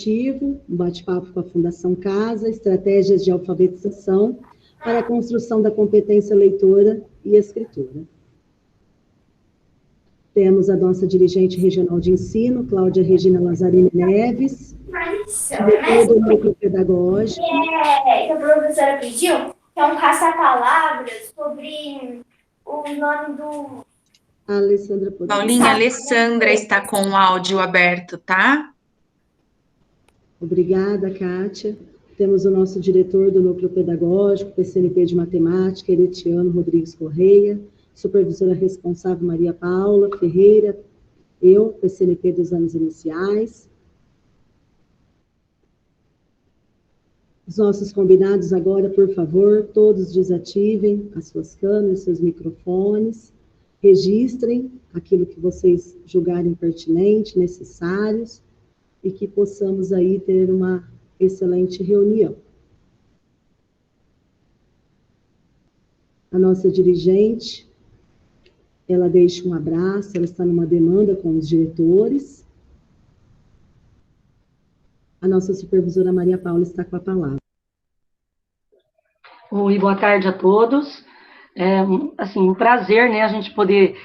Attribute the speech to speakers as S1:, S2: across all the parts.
S1: um bate-papo com a Fundação Casa, estratégias de alfabetização para a construção da competência leitora e escritora. Temos a nossa dirigente regional de ensino, Cláudia Regina Lazzarini Neves, diretora do núcleo pedagógico.
S2: Que a professora pediu, que é um caça-palavras sobre o nome do...
S1: Alessandra,
S3: Paulinha, Alessandra está com o áudio aberto, tá?
S1: Obrigada, Kátia. Temos o nosso diretor do núcleo pedagógico, PCNP de matemática, Eretiano Rodrigues Correia, supervisora responsável Maria Paula Ferreira, eu, PCNP dos anos iniciais. Os nossos convidados agora, por favor, todos desativem as suas câmeras, seus microfones, registrem aquilo que vocês julgarem pertinente, necessários, e que possamos aí ter uma excelente reunião. A nossa dirigente, ela deixa um abraço, ela está numa demanda com os diretores. A nossa supervisora Maria Paula está com a palavra.
S4: Oi, boa tarde a todos. Assim, um prazer, né, a gente poder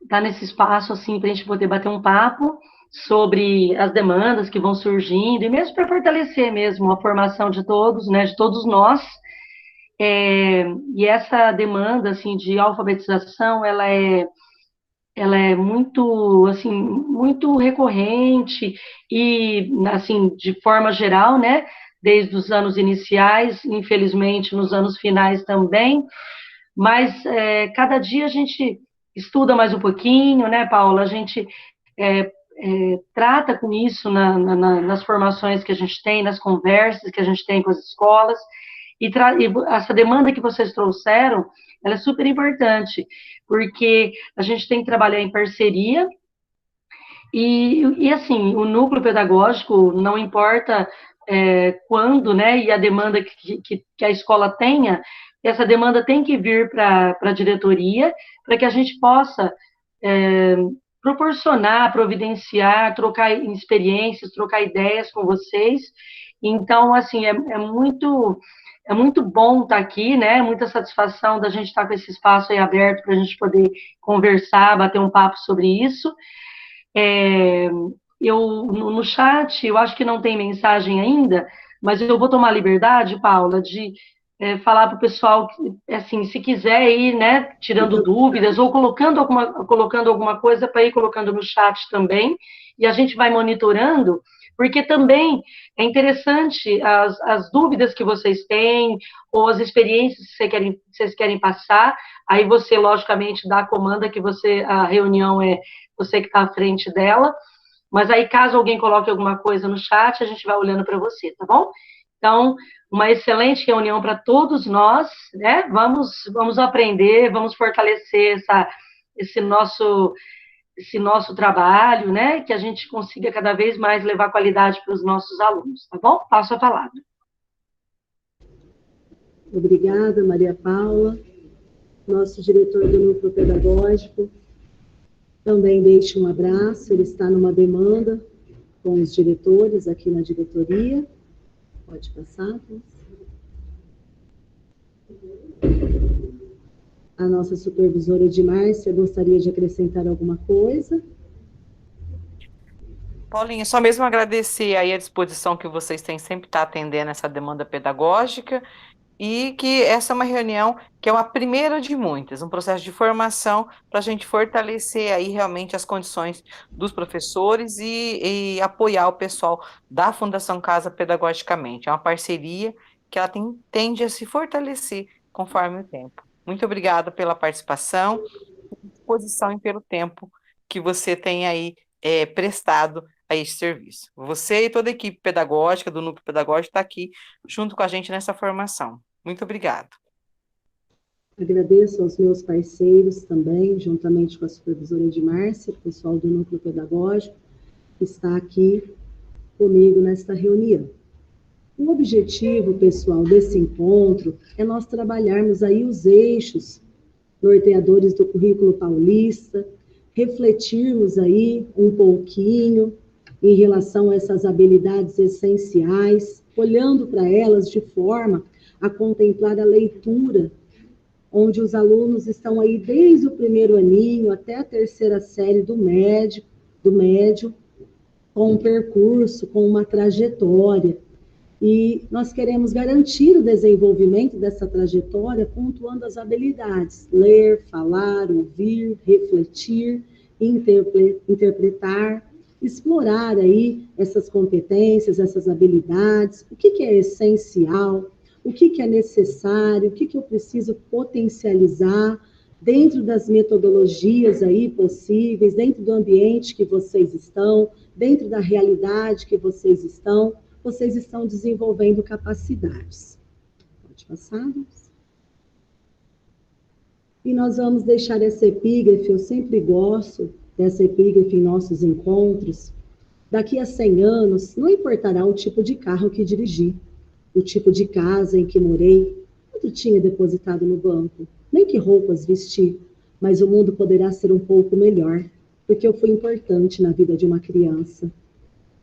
S4: estar nesse espaço, assim, para a gente poder bater um papo sobre as demandas que vão surgindo, e mesmo para fortalecer mesmo a formação de todos, né, de todos nós. E essa demanda, assim, de alfabetização, ela é muito, assim, muito recorrente e, assim, de forma geral, né, desde os anos iniciais, infelizmente nos anos finais também, mas cada dia a gente estuda mais um pouquinho, né, Paula? A gente trata com isso nas formações que a gente tem, nas conversas que a gente tem com as escolas, e essa demanda que vocês trouxeram, ela é super importante, porque a gente tem que trabalhar em parceria, e assim, o núcleo pedagógico, não importa quando, né, e a demanda que a escola tenha, essa demanda tem que vir para a diretoria, para que a gente possa proporcionar, providenciar, trocar experiências, trocar ideias com vocês. Então, assim, é muito bom estar aqui, né? Muita satisfação da gente estar com esse espaço aí aberto para a gente poder conversar, bater um papo sobre isso. No chat, eu acho que não tem mensagem ainda, mas eu vou tomar liberdade, Paula, de falar para o pessoal, assim, se quiser ir, né, tirando dúvidas, ou colocando alguma coisa para ir colocando no chat também, e a gente vai monitorando, porque também é interessante as dúvidas que vocês têm, ou as experiências que vocês querem passar, aí você, logicamente, dá a comanda que a reunião é você que está à frente dela, mas aí, caso alguém coloque alguma coisa no chat, a gente vai olhando para você, tá bom? Então, uma excelente reunião para todos nós, né? Vamos aprender, vamos fortalecer esse nosso trabalho, né? Que a gente consiga cada vez mais levar qualidade para os nossos alunos, tá bom? Passo a palavra.
S1: Obrigada, Maria Paula. Nosso diretor do núcleo pedagógico também deixa um abraço, ele está numa demanda com os diretores aqui na diretoria. Pode passar. A nossa supervisora Edmárcia gostaria de acrescentar alguma coisa?
S5: Paulinha, só mesmo agradecer aí a disposição que vocês têm sempre estar atendendo essa demanda pedagógica, e que essa é uma reunião que é uma primeira de muitas, um processo de formação para a gente fortalecer aí realmente as condições dos professores e apoiar o pessoal da Fundação Casa pedagogicamente. É uma parceria que ela tende a se fortalecer conforme o tempo. Muito obrigada pela participação, disposição e pelo tempo que você tem aí prestado a esse serviço. Você e toda a equipe pedagógica do Núcleo Pedagógico está aqui junto com a gente nessa formação. Muito obrigado.
S1: Agradeço aos meus parceiros também, juntamente com a supervisora Edmárcia, o pessoal do Núcleo Pedagógico, que está aqui comigo nesta reunião. O objetivo, pessoal, desse encontro é nós trabalharmos aí os eixos norteadores do currículo paulista, refletirmos aí um pouquinho em relação a essas habilidades essenciais, olhando para elas de forma a contemplar a leitura, onde os alunos estão aí desde o primeiro aninho até a terceira série do médio, com um percurso, com uma trajetória. E nós queremos garantir o desenvolvimento dessa trajetória pontuando as habilidades: ler, falar, ouvir, refletir, interpretar, explorar aí essas competências, essas habilidades, o que é essencial, o que é necessário, o que eu preciso potencializar dentro das metodologias aí possíveis, dentro do ambiente que vocês estão, dentro da realidade que vocês estão desenvolvendo capacidades. Pode passar. E nós vamos deixar essa epígrafe, eu sempre gosto dessa epígrafe em nossos encontros. Daqui a 100 anos, não importará o tipo de carro que dirigi, o tipo de casa em que morei, quanto tinha depositado no banco, nem que roupas vesti, mas o mundo poderá ser um pouco melhor, porque eu fui importante na vida de uma criança.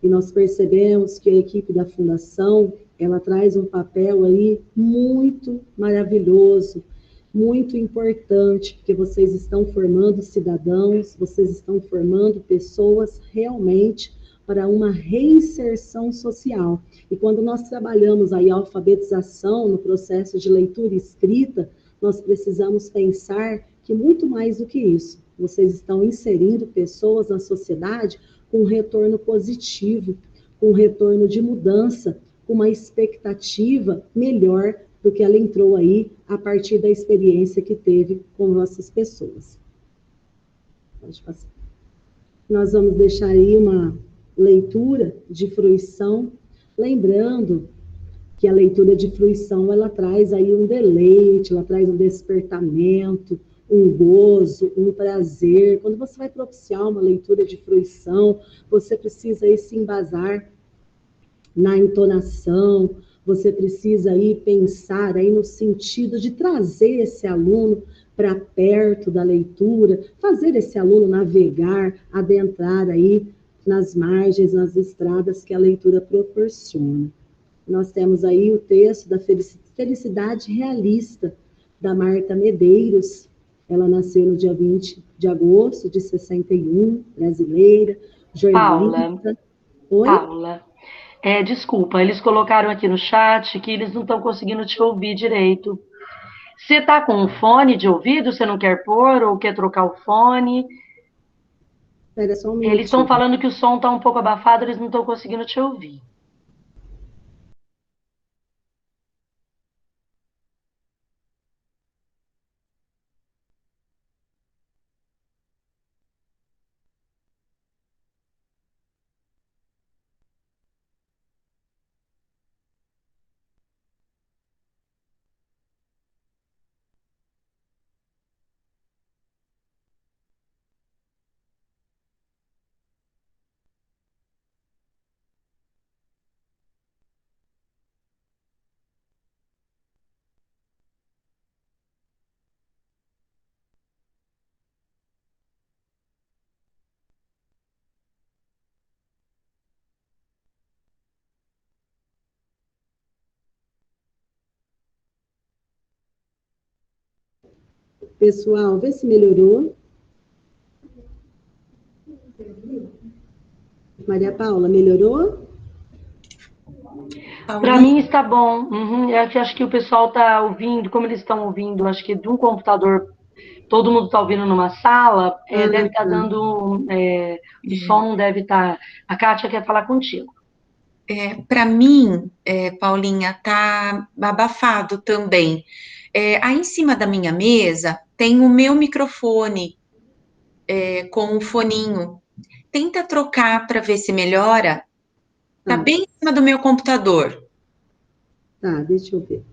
S1: E nós percebemos que a equipe da Fundação, ela traz um papel aí muito maravilhoso, muito importante, porque vocês estão formando cidadãos, vocês estão formando pessoas realmente para uma reinserção social. E quando nós trabalhamos aí a alfabetização no processo de leitura e escrita, nós precisamos pensar que muito mais do que isso, vocês estão inserindo pessoas na sociedade com um retorno positivo, com um retorno de mudança, com uma expectativa melhor do que ela entrou aí a partir da experiência que teve com nossas pessoas. Pode passar. Nós vamos deixar aí uma leitura de fruição, lembrando que a leitura de fruição, ela traz aí um deleite, ela traz um despertamento, um gozo, um prazer. Quando você vai propiciar uma leitura de fruição, você precisa aí se embasar na entonação, você precisa aí pensar aí no sentido de trazer esse aluno para perto da leitura, fazer esse aluno navegar, adentrar aí nas margens, nas estradas que a leitura proporciona. Nós temos aí o texto da Felicidade Realista, da Marta Medeiros. Ela nasceu no dia 20 de agosto de 61, brasileira, jornalista.
S4: Paula, desculpa, eles colocaram aqui no chat que eles não estão conseguindo te ouvir direito. Você está com um fone de ouvido? Você não quer pôr ou quer trocar o fone?
S1: Espera só um minutinho.
S4: Eles estão falando que o som está um pouco abafado, eles não estão conseguindo te ouvir.
S1: Pessoal, vê se melhorou. Maria Paula, melhorou?
S4: Para mim está bom. Acho que o pessoal está ouvindo, como eles estão ouvindo, acho que de um computador, todo mundo está ouvindo numa sala, deve estar dando. O som não deve estar. A Kátia quer falar contigo.
S3: Para mim, Paulinha, tá abafado também. Aí em cima da minha mesa tem o meu microfone com o foninho. Tenta trocar para ver se melhora. Tá bem em cima do meu computador.
S1: Tá, deixa eu ver.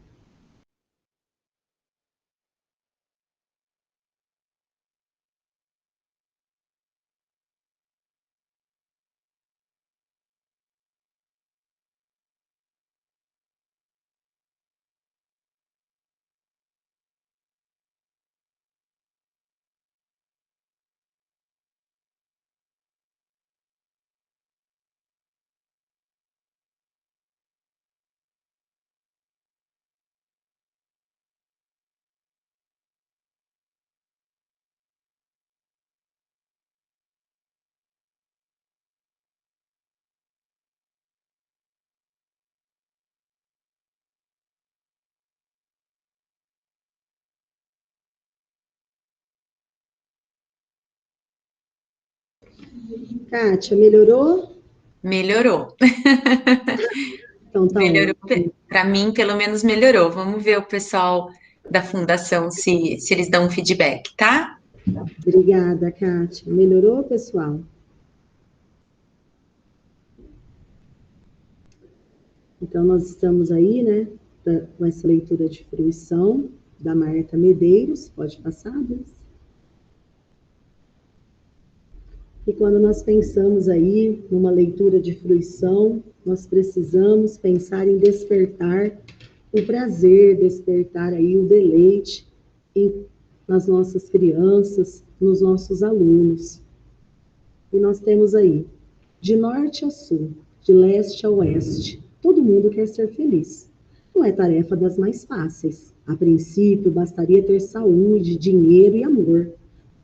S1: Kátia, melhorou?
S3: Melhorou.
S1: Então tá
S3: Melhorou.
S1: ótimo.
S3: Para mim, pelo menos, melhorou. Vamos ver o pessoal da fundação se eles dão um feedback, tá?
S1: Obrigada, Kátia. Melhorou, pessoal? Então, nós estamos aí, né, com essa leitura de fruição da Marta Medeiros. Pode passar, Deus? E quando nós pensamos aí numa leitura de fruição, nós precisamos pensar em despertar o prazer, despertar aí o deleite nas nossas crianças, nos nossos alunos. E nós temos aí, de norte a sul, de leste a oeste, todo mundo quer ser feliz. Não é tarefa das mais fáceis. A princípio, bastaria ter saúde, dinheiro e amor,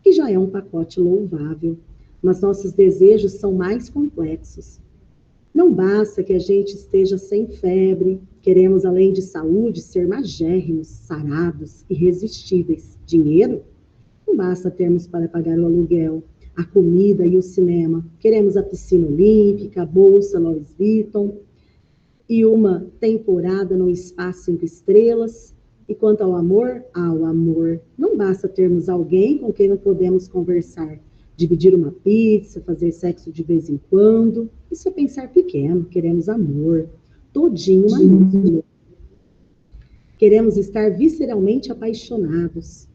S1: que já é um pacote louvável. Mas nossos desejos são mais complexos. Não basta que a gente esteja sem febre, queremos, além de saúde, ser magérrimos, sarados, irresistíveis. Dinheiro? Não basta termos para pagar o aluguel, a comida e o cinema. Queremos a piscina olímpica, a bolsa Louis Vuitton e uma temporada no Spa 5 estrelas. E quanto ao amor, não basta termos alguém com quem não podemos conversar, dividir uma pizza, fazer sexo de vez em quando. Isso é pensar pequeno, queremos amor, todinho uma noite. Queremos estar visceralmente apaixonados.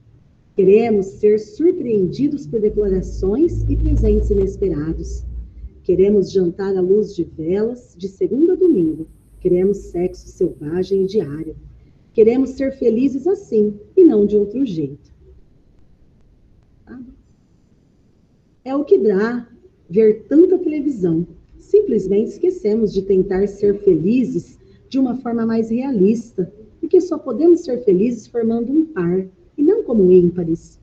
S1: Queremos ser surpreendidos por declarações e presentes inesperados. Queremos jantar à luz de velas de segunda a domingo. Queremos sexo selvagem e diário. Queremos ser felizes assim e não de outro jeito. É o que dá ver tanta televisão. Simplesmente esquecemos de tentar ser felizes de uma forma mais realista, porque só podemos ser felizes formando um par, e não como ímpares.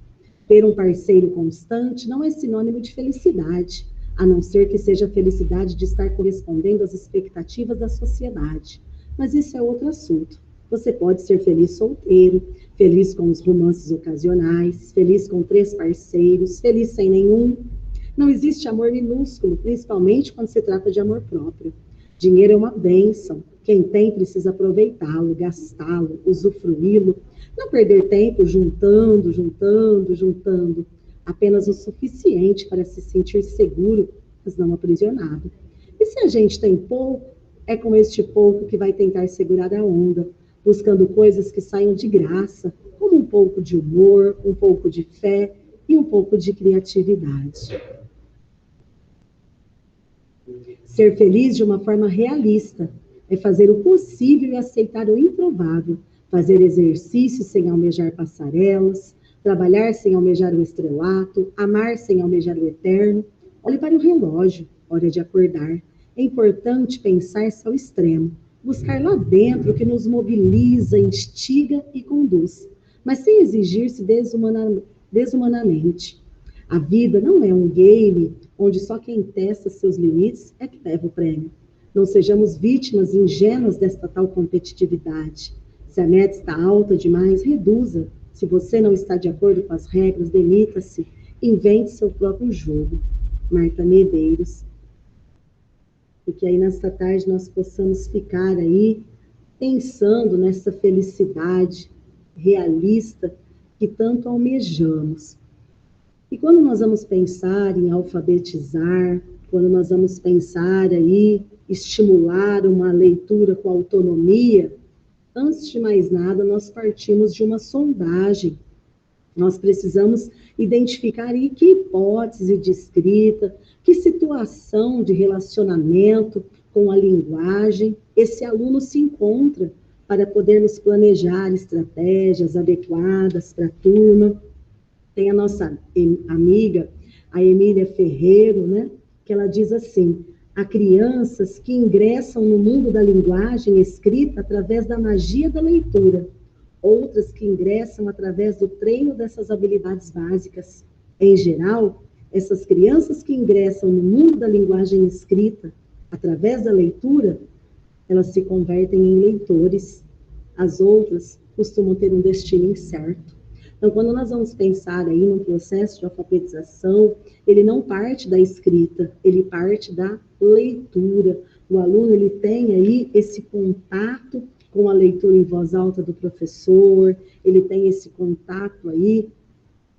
S1: Ter um parceiro constante não é sinônimo de felicidade, a não ser que seja a felicidade de estar correspondendo às expectativas da sociedade. Mas isso é outro assunto. Você pode ser feliz solteiro, feliz com os romances ocasionais, feliz com 3 parceiros, feliz sem nenhum. Não existe amor minúsculo, principalmente quando se trata de amor próprio. Dinheiro é uma bênção. Quem tem precisa aproveitá-lo, gastá-lo, usufruí-lo. Não perder tempo juntando. Apenas o suficiente para se sentir seguro, mas não aprisionado. E se a gente tem pouco, é com este pouco que vai tentar segurar a onda, buscando coisas que saiam de graça, como um pouco de humor, um pouco de fé e um pouco de criatividade. Ser feliz de uma forma realista é fazer o possível e aceitar o improvável, fazer exercício sem almejar passarelas, trabalhar sem almejar o estrelato, amar sem almejar o eterno. Olhe para o relógio, hora de acordar. É importante pensar-se ao extremo, buscar lá dentro o que nos mobiliza, instiga e conduz, mas sem exigir-se desumanamente. A vida não é um game onde só quem testa seus limites é que leva o prêmio. Não sejamos vítimas ingênuas desta tal competitividade. Se a meta está alta demais, reduza. Se você não está de acordo com as regras, demita-se. Invente seu próprio jogo. Marta Medeiros. E que aí nesta tarde nós possamos ficar aí pensando nessa felicidade realista que tanto almejamos. E quando nós vamos pensar em alfabetizar, quando nós vamos pensar aí, estimular uma leitura com autonomia, antes de mais nada, nós partimos de uma sondagem. Nós precisamos identificar aí que hipótese de escrita, que situação de relacionamento com a linguagem esse aluno se encontra para podermos planejar estratégias adequadas para a turma. Tem a nossa amiga, a Emília Ferreiro, né, que ela diz assim: há crianças que ingressam no mundo da linguagem escrita através da magia da leitura, outras que ingressam através do treino dessas habilidades básicas. Em geral, essas crianças que ingressam no mundo da linguagem escrita através da leitura, elas se convertem em leitores. As outras costumam ter um destino incerto. Então, quando nós vamos pensar aí num processo de alfabetização, ele não parte da escrita, ele parte da leitura. O aluno, ele tem aí esse contato com a leitura em voz alta do professor, ele tem esse contato aí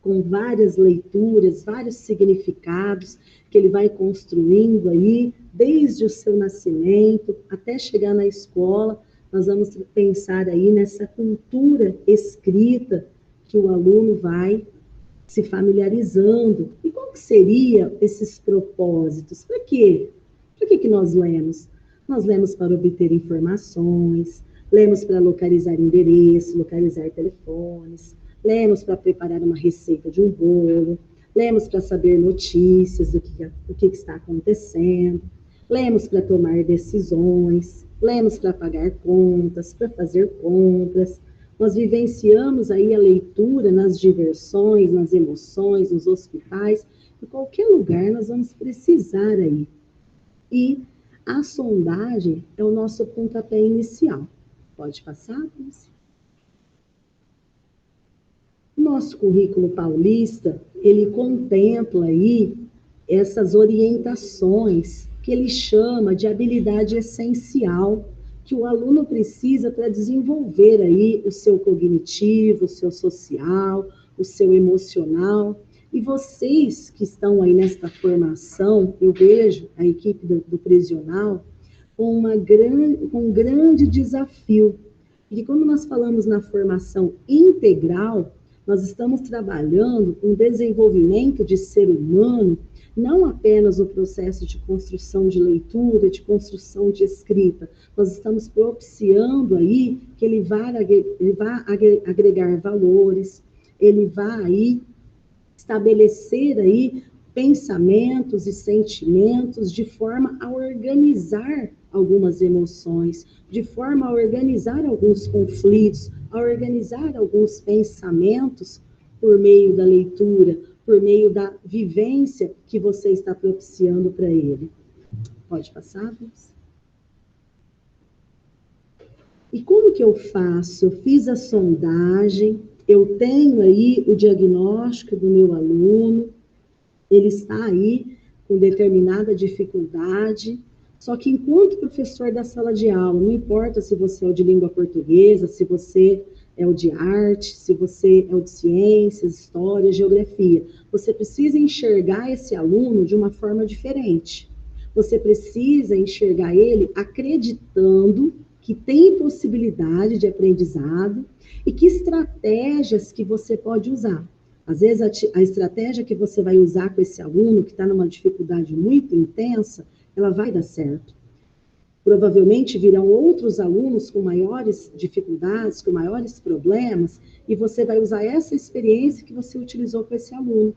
S1: com várias leituras, vários significados que ele vai construindo aí, desde o seu nascimento até chegar na escola. Nós vamos pensar aí nessa cultura escrita que o aluno vai se familiarizando. E qual que seria esses propósitos? Para quê? Para que nós lemos? Nós lemos para obter informações, lemos para localizar endereços, localizar telefones, lemos para preparar uma receita de um bolo, lemos para saber notícias do que está acontecendo, lemos para tomar decisões, lemos para pagar contas, para fazer compras. Nós vivenciamos aí a leitura nas diversões, nas emoções, nos hospitais, em qualquer lugar nós vamos precisar aí. E a sondagem é o nosso pontapé inicial. Pode passar, Lucy? O nosso currículo paulista, ele contempla aí essas orientações que ele chama de habilidade essencial, que o aluno precisa para desenvolver aí o seu cognitivo, o seu social, o seu emocional. E vocês que estão aí nesta formação, eu vejo a equipe do Prisional com um grande desafio. E quando nós falamos na formação integral, nós estamos trabalhando um desenvolvimento de ser humano, não apenas o processo de construção de leitura, de construção de escrita. Nós estamos propiciando aí que ele vá agregar valores, ele vá aí estabelecer aí pensamentos e sentimentos de forma a organizar algumas emoções, de forma a organizar alguns conflitos, a organizar alguns pensamentos por meio da leitura, por meio da vivência que você está propiciando para ele. Pode passar, Bruce? E como que eu faço? Eu fiz a sondagem, eu tenho aí o diagnóstico do meu aluno, ele está aí com determinada dificuldade, só que enquanto professor da sala de aula, não importa se você é o de língua portuguesa, se você é o de arte, se você é o de ciências, história, geografia, você precisa enxergar esse aluno de uma forma diferente. Você precisa enxergar ele acreditando que tem possibilidade de aprendizado e que estratégias que você pode usar. Às vezes, a estratégia que você vai usar com esse aluno que está numa dificuldade muito intensa, ela vai dar certo. Provavelmente virão outros alunos com maiores dificuldades, com maiores problemas, e você vai usar essa experiência que você utilizou com esse aluno.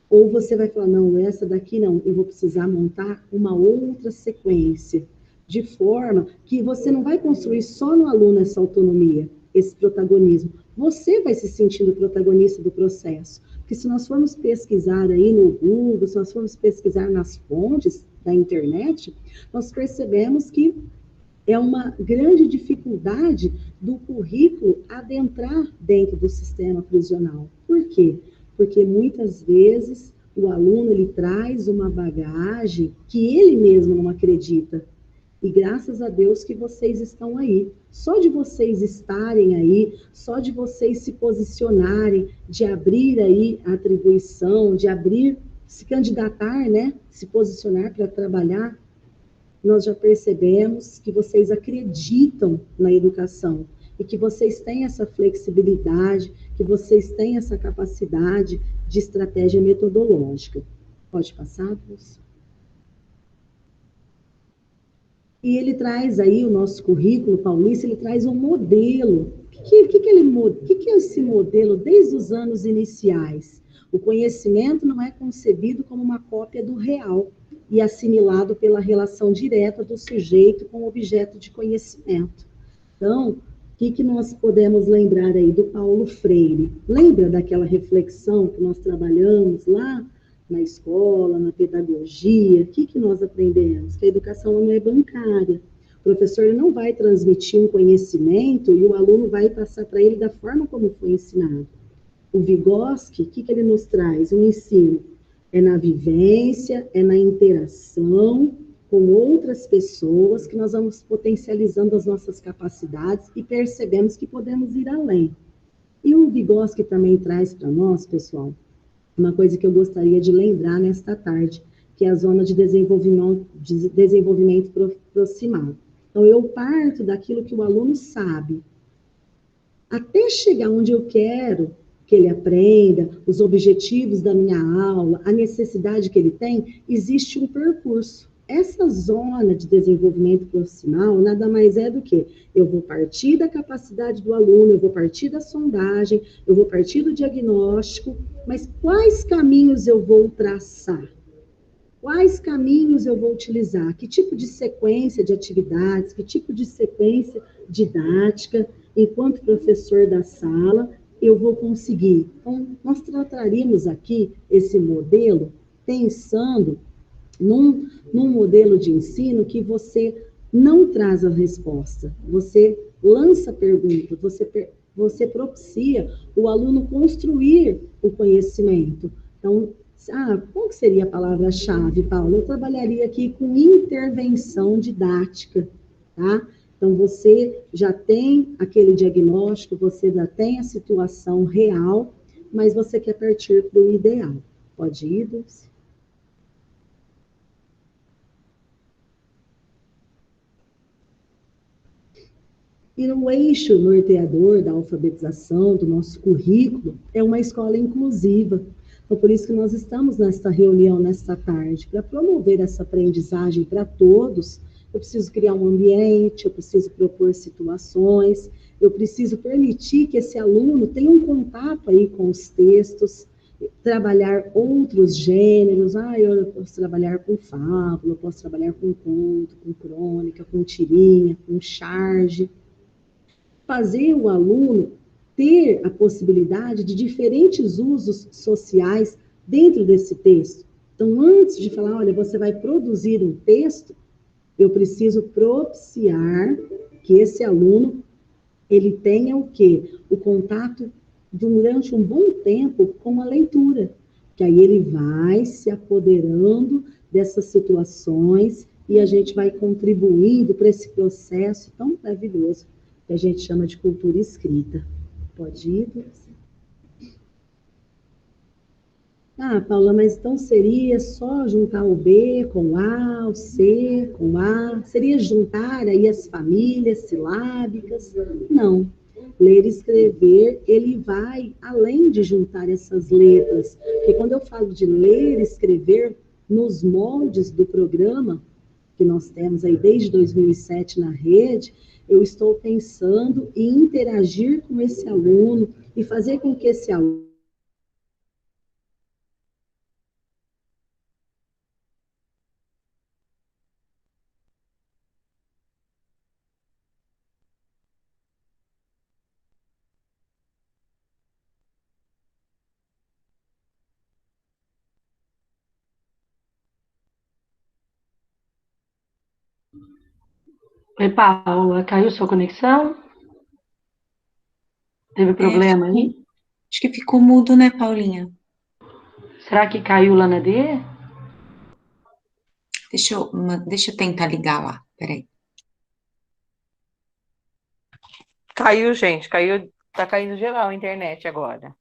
S1: Ou você vai falar, não, essa daqui não, eu vou precisar montar uma outra sequência, de forma que você não vai construir só no aluno essa autonomia, esse protagonismo. Você vai se sentindo protagonista do processo. Porque se nós formos pesquisar aí no Google, se nós formos pesquisar nas fontes da internet, nós percebemos que é uma grande dificuldade do currículo adentrar dentro do sistema prisional. Por quê? Porque muitas vezes o aluno ele traz uma bagagem que ele mesmo não acredita. E graças a Deus que vocês estão aí. Só de vocês estarem aí, só de vocês se posicionarem, de abrir aí a atribuição, de abrir, se candidatar, né? Se posicionar para trabalhar, nós já percebemos que vocês acreditam na educação e que vocês têm essa flexibilidade, que vocês têm essa capacidade de estratégia metodológica. Pode passar, professor? E ele traz aí o nosso currículo paulista, ele traz um modelo. O que é esse modelo desde os anos iniciais? O conhecimento não é concebido como uma cópia do real e assimilado pela relação direta do sujeito com o objeto de conhecimento. Então, o que nós podemos lembrar aí do Paulo Freire? Lembra daquela reflexão que nós trabalhamos lá na escola, na pedagogia? O que nós aprendemos? Que a educação não é bancária. O professor não vai transmitir um conhecimento e o aluno vai passar para ele da forma como foi ensinado. O Vygotsky, o que ele nos traz? Um ensino é na vivência, é na interação com outras pessoas que nós vamos potencializando as nossas capacidades e percebemos que podemos ir além. E o Vygotsky também traz para nós, pessoal, uma coisa que eu gostaria de lembrar nesta tarde, que é a zona de desenvolvimento proximal. Então, eu parto daquilo que o aluno sabe, até chegar onde eu quero que ele aprenda, os objetivos da minha aula, a necessidade que ele tem, existe um percurso. Essa zona de desenvolvimento profissional nada mais é do que eu vou partir da capacidade do aluno, eu vou partir da sondagem, eu vou partir do diagnóstico, mas quais caminhos eu vou traçar? Quais caminhos eu vou utilizar? Que tipo de sequência de atividades? Que tipo de sequência didática, enquanto professor da sala, eu vou conseguir? Então, nós trataríamos aqui esse modelo pensando num modelo de ensino que você não traz a resposta, você lança perguntas, você propicia o aluno construir o conhecimento. Então, qual que seria a palavra-chave, Paulo? Eu trabalharia aqui com intervenção didática, tá? Então, você já tem aquele diagnóstico, você já tem a situação real, mas você quer partir para o ideal. Pode ir, Dulce? E o eixo norteador da alfabetização, do nosso currículo, é uma escola inclusiva. Então, por isso que nós estamos nesta reunião, nesta tarde, para promover essa aprendizagem para todos. Eu preciso criar um ambiente, eu preciso propor situações, eu preciso permitir que esse aluno tenha um contato aí com os textos, trabalhar outros gêneros. Eu posso trabalhar com fábula, eu posso trabalhar com conto, com crônica, com tirinha, com charge. Fazer o aluno ter a possibilidade de diferentes usos sociais dentro desse texto. Então, antes de falar, olha, você vai produzir um texto, eu preciso propiciar que esse aluno, ele tenha o quê? O contato durante um bom tempo com a leitura, que aí ele vai se apoderando dessas situações e a gente vai contribuindo para esse processo tão maravilhoso que a gente chama de cultura escrita. Pode ir, Dulce? Paula, mas então seria só juntar o B com o A, o C com o A? Seria juntar aí as famílias silábicas? Não. Ler e escrever, ele vai além de juntar essas letras. Porque quando eu falo de ler e escrever, nos moldes do programa, que nós temos aí desde 2007 na rede, eu estou pensando em interagir com esse aluno e fazer com que esse aluno
S4: Oi, Paula, caiu sua conexão? Teve problema aí?
S3: Acho que ficou mudo, né, Paulinha?
S4: Será que caiu lá na D?
S3: Deixa eu tentar ligar lá, peraí.
S5: Caiu, gente, caiu, tá caindo geral a internet agora.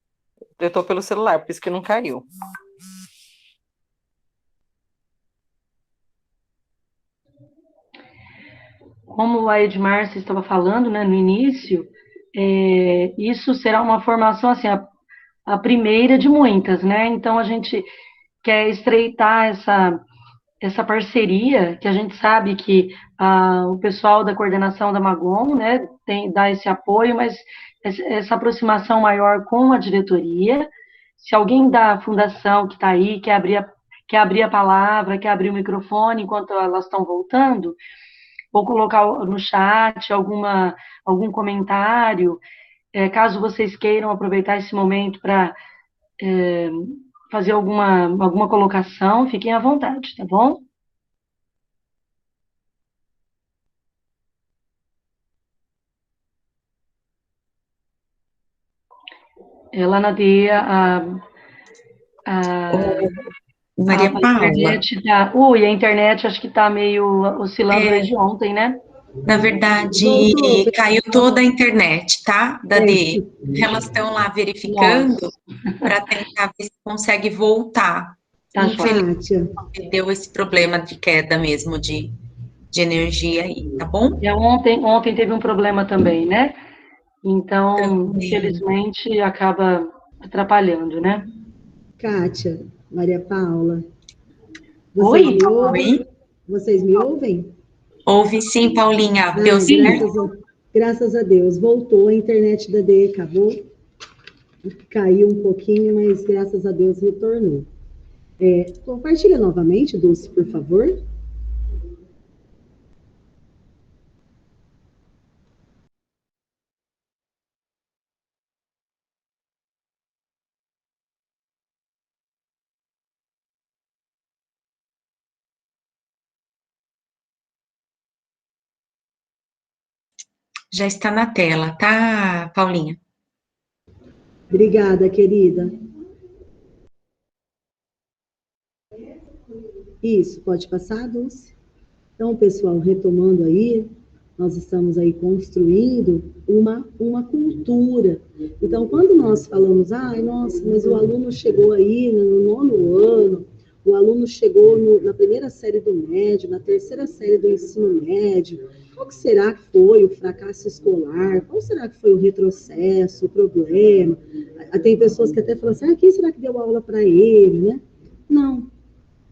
S5: Eu tô pelo celular, por isso que não caiu.
S4: Como a Edmárcia estava falando, né, no início, isso será uma formação, assim, a primeira de muitas, né? Então, a gente quer estreitar essa parceria, que a gente sabe que o pessoal da coordenação da Magon, né, dá esse apoio, mas essa aproximação maior com a diretoria. Se alguém da fundação que está aí quer abrir a palavra, quer abrir o microfone enquanto elas estão voltando, ou colocar no chat algum comentário, caso vocês queiram aproveitar esse momento para fazer alguma colocação, fiquem à vontade, tá bom? Lá na DE,
S3: Maria Paula,
S4: internet tá... a internet acho que tá meio oscilando desde ontem, né?
S3: na verdade,
S1: Voltou,
S3: caiu toda a internet, tá? Da DE.
S1: é,
S3: Elas estão lá verificando
S4: Nossa,
S3: para tentar ver se consegue voltar.
S4: tá jóia.
S1: Kátia,
S3: Deu esse problema de queda mesmo de energia aí, tá bom?
S4: Ontem teve um problema também, né? Então,
S3: Também.
S4: infelizmente, acaba atrapalhando, né?
S1: Kátia, Maria Paula, vocês
S4: Oi?
S1: me ouvem?
S3: Oi?
S1: Vocês me ouvem?
S3: Ouve sim, Paulinha.
S1: Ah,
S3: Deu certo?
S1: graças a Deus. Voltou, a internet da DE acabou, caiu um pouquinho, mas graças a Deus retornou. Compartilha novamente, Dulce, por favor.
S3: Já está na tela, tá, Paulinha?
S1: Obrigada, querida. Isso, pode passar, Dulce? Então, pessoal, retomando aí, nós estamos aí construindo uma cultura. Então, quando nós falamos, ai, nossa, mas o aluno chegou aí no 9º ano, o aluno chegou na primeira série do médio, na terceira série do ensino médio, qual que será que foi o fracasso escolar? Qual será que foi o retrocesso, o problema? Tem pessoas que até falam assim, quem será que deu aula para ele, né? Não,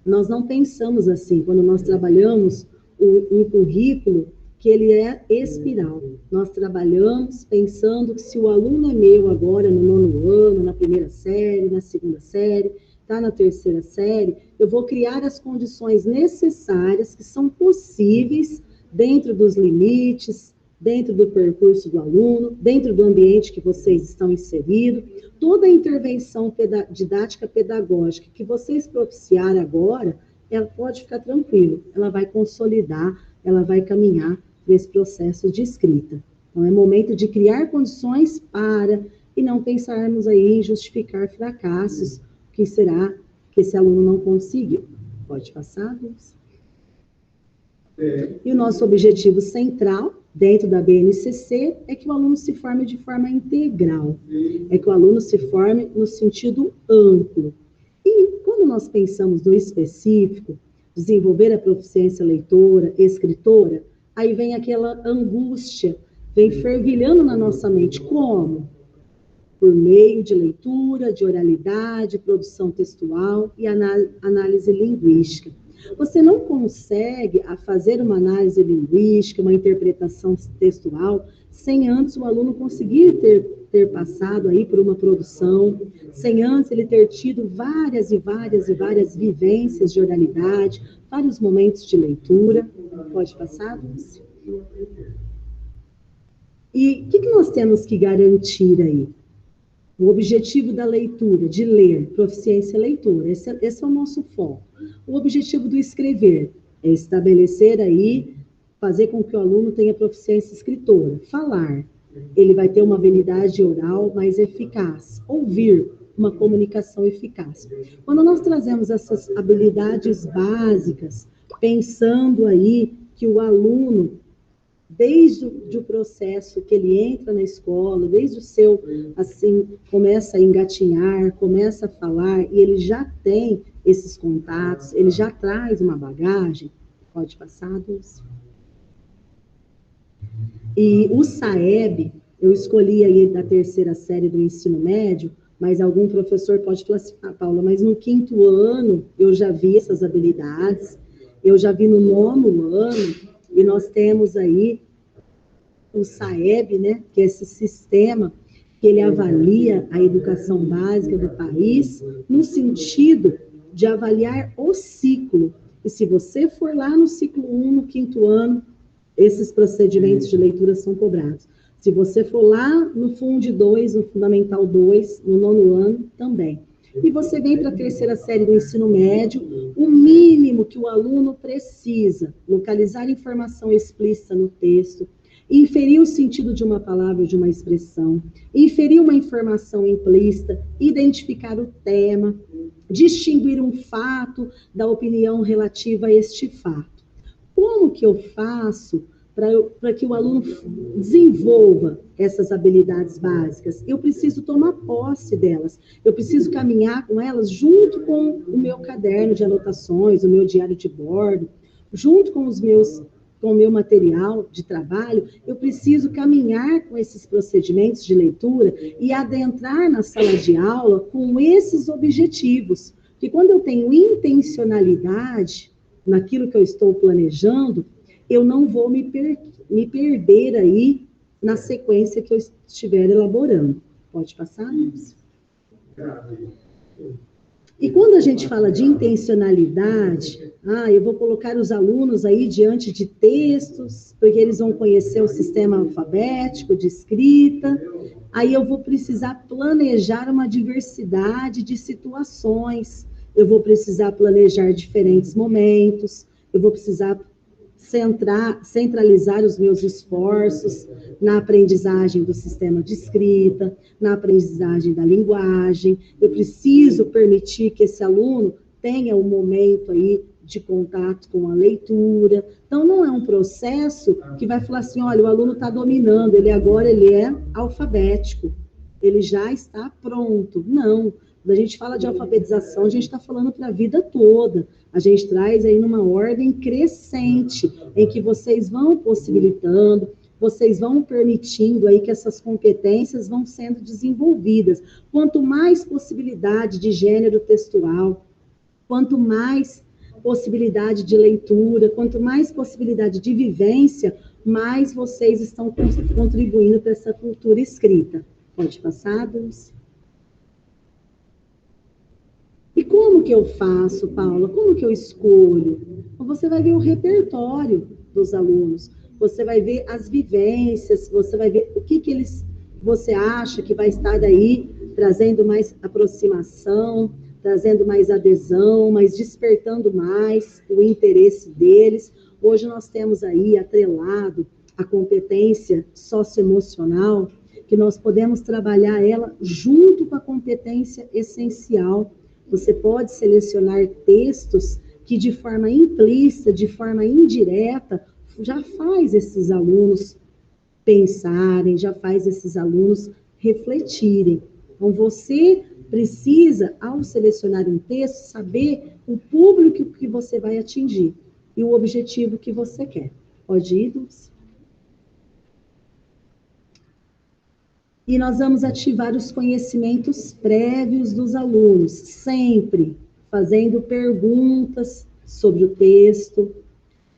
S1: nós não pensamos assim, quando nós trabalhamos um currículo que ele é espiral. Nós trabalhamos pensando que se o aluno é meu agora no 9º ano, na primeira série, na segunda série, está na terceira série, eu vou criar as condições necessárias que são possíveis dentro dos limites, dentro do percurso do aluno, dentro do ambiente que vocês estão inseridos. Toda a intervenção didática pedagógica que vocês propiciarem agora, ela pode ficar tranquilo, ela vai consolidar, ela vai caminhar nesse processo de escrita. Então, é momento de criar condições para, e não pensarmos aí em justificar fracassos, que será que esse aluno não conseguiu. Pode passar, Luz? E o nosso objetivo central, dentro da BNCC, é que o aluno se forme de forma integral, é que o aluno se forme no sentido amplo. E quando nós pensamos no específico, desenvolver a proficiência leitora, escritora, aí vem aquela angústia, vem fervilhando na nossa mente. Como? Por meio de leitura, de oralidade, produção textual e análise linguística. Você não consegue fazer uma análise linguística, uma interpretação textual, sem antes o aluno conseguir ter passado aí por uma produção, sem antes ele ter tido várias e várias vivências de oralidade, vários momentos de leitura. Pode passar, Lúcia? E o que nós temos que garantir aí? O objetivo da leitura, de ler, proficiência leitora, esse é o nosso foco. O objetivo do escrever é estabelecer aí, fazer com que o aluno tenha proficiência escritora. Falar, ele vai ter uma habilidade oral mais eficaz. Ouvir, uma comunicação eficaz. Quando nós trazemos essas habilidades básicas, pensando aí que o aluno, desde o processo que ele entra na escola, desde o seu, assim, começa a engatinhar, começa a falar, e ele já tem esses contatos, ele já traz uma bagagem. Pode passar, Dulce? E o SAEB, eu escolhi aí da terceira série do ensino médio, mas algum professor pode classificar, Paula, mas no 5º ano eu já vi essas habilidades, eu já vi no 9º ano, e nós temos aí o SAEB, né, que é esse sistema que ele avalia a educação básica do país, no sentido de avaliar o ciclo. E se você for lá no ciclo 1, no 5º ano, esses procedimentos de leitura são cobrados. Se você for lá no Fundo 2, no Fundamental 2, no 9º ano, também. E você vem para a terceira série do ensino médio, o mínimo que o aluno precisa, localizar informação explícita no texto, inferir o sentido de uma palavra ou de uma expressão, inferir uma informação implícita, identificar o tema, distinguir um fato da opinião relativa a este fato. Como que eu faço para que o aluno desenvolva essas habilidades básicas? Eu preciso tomar posse delas, eu preciso caminhar com elas junto com o meu caderno de anotações, o meu diário de bordo, junto com o meu material de trabalho. Eu preciso caminhar com esses procedimentos de leitura e adentrar na sala de aula com esses objetivos. Porque quando eu tenho intencionalidade naquilo que eu estou planejando, eu não vou me perder aí na sequência que eu estiver elaborando. Pode passar, Lúcia? E quando a gente fala de intencionalidade, eu vou colocar os alunos aí diante de textos, porque eles vão conhecer o sistema alfabético de escrita, aí eu vou precisar planejar uma diversidade de situações, eu vou precisar planejar diferentes momentos, eu vou precisar centralizar os meus esforços na aprendizagem do sistema de escrita, na aprendizagem da linguagem. Eu preciso permitir que esse aluno tenha um momento aí de contato com a leitura. Então, não é um processo que vai falar assim, olha, o aluno está dominando, ele é alfabético, ele já está pronto. Não. Quando a gente fala de alfabetização, a gente está falando para a vida toda. A gente traz aí numa ordem crescente, em que vocês vão possibilitando, vocês vão permitindo aí que essas competências vão sendo desenvolvidas. Quanto mais possibilidade de gênero textual, quanto mais possibilidade de leitura, quanto mais possibilidade de vivência, mais vocês estão contribuindo para essa cultura escrita. Pode passar, Dulce? E como que eu faço, Paula? Como que eu escolho? Você vai ver o repertório dos alunos, você vai ver as vivências, você vai ver o que você acha que vai estar aí trazendo mais aproximação, trazendo mais adesão, mas despertando mais o interesse deles. Hoje nós temos aí atrelado a competência socioemocional, que nós podemos trabalhar ela junto com a competência essencial. Você pode selecionar textos que de forma implícita, de forma indireta, já faz esses alunos pensarem, já faz esses alunos refletirem. Então, você precisa, ao selecionar um texto, saber o público que você vai atingir e o objetivo que você quer. Pode ir, Dulce? E nós vamos ativar os conhecimentos prévios dos alunos, sempre fazendo perguntas sobre o texto.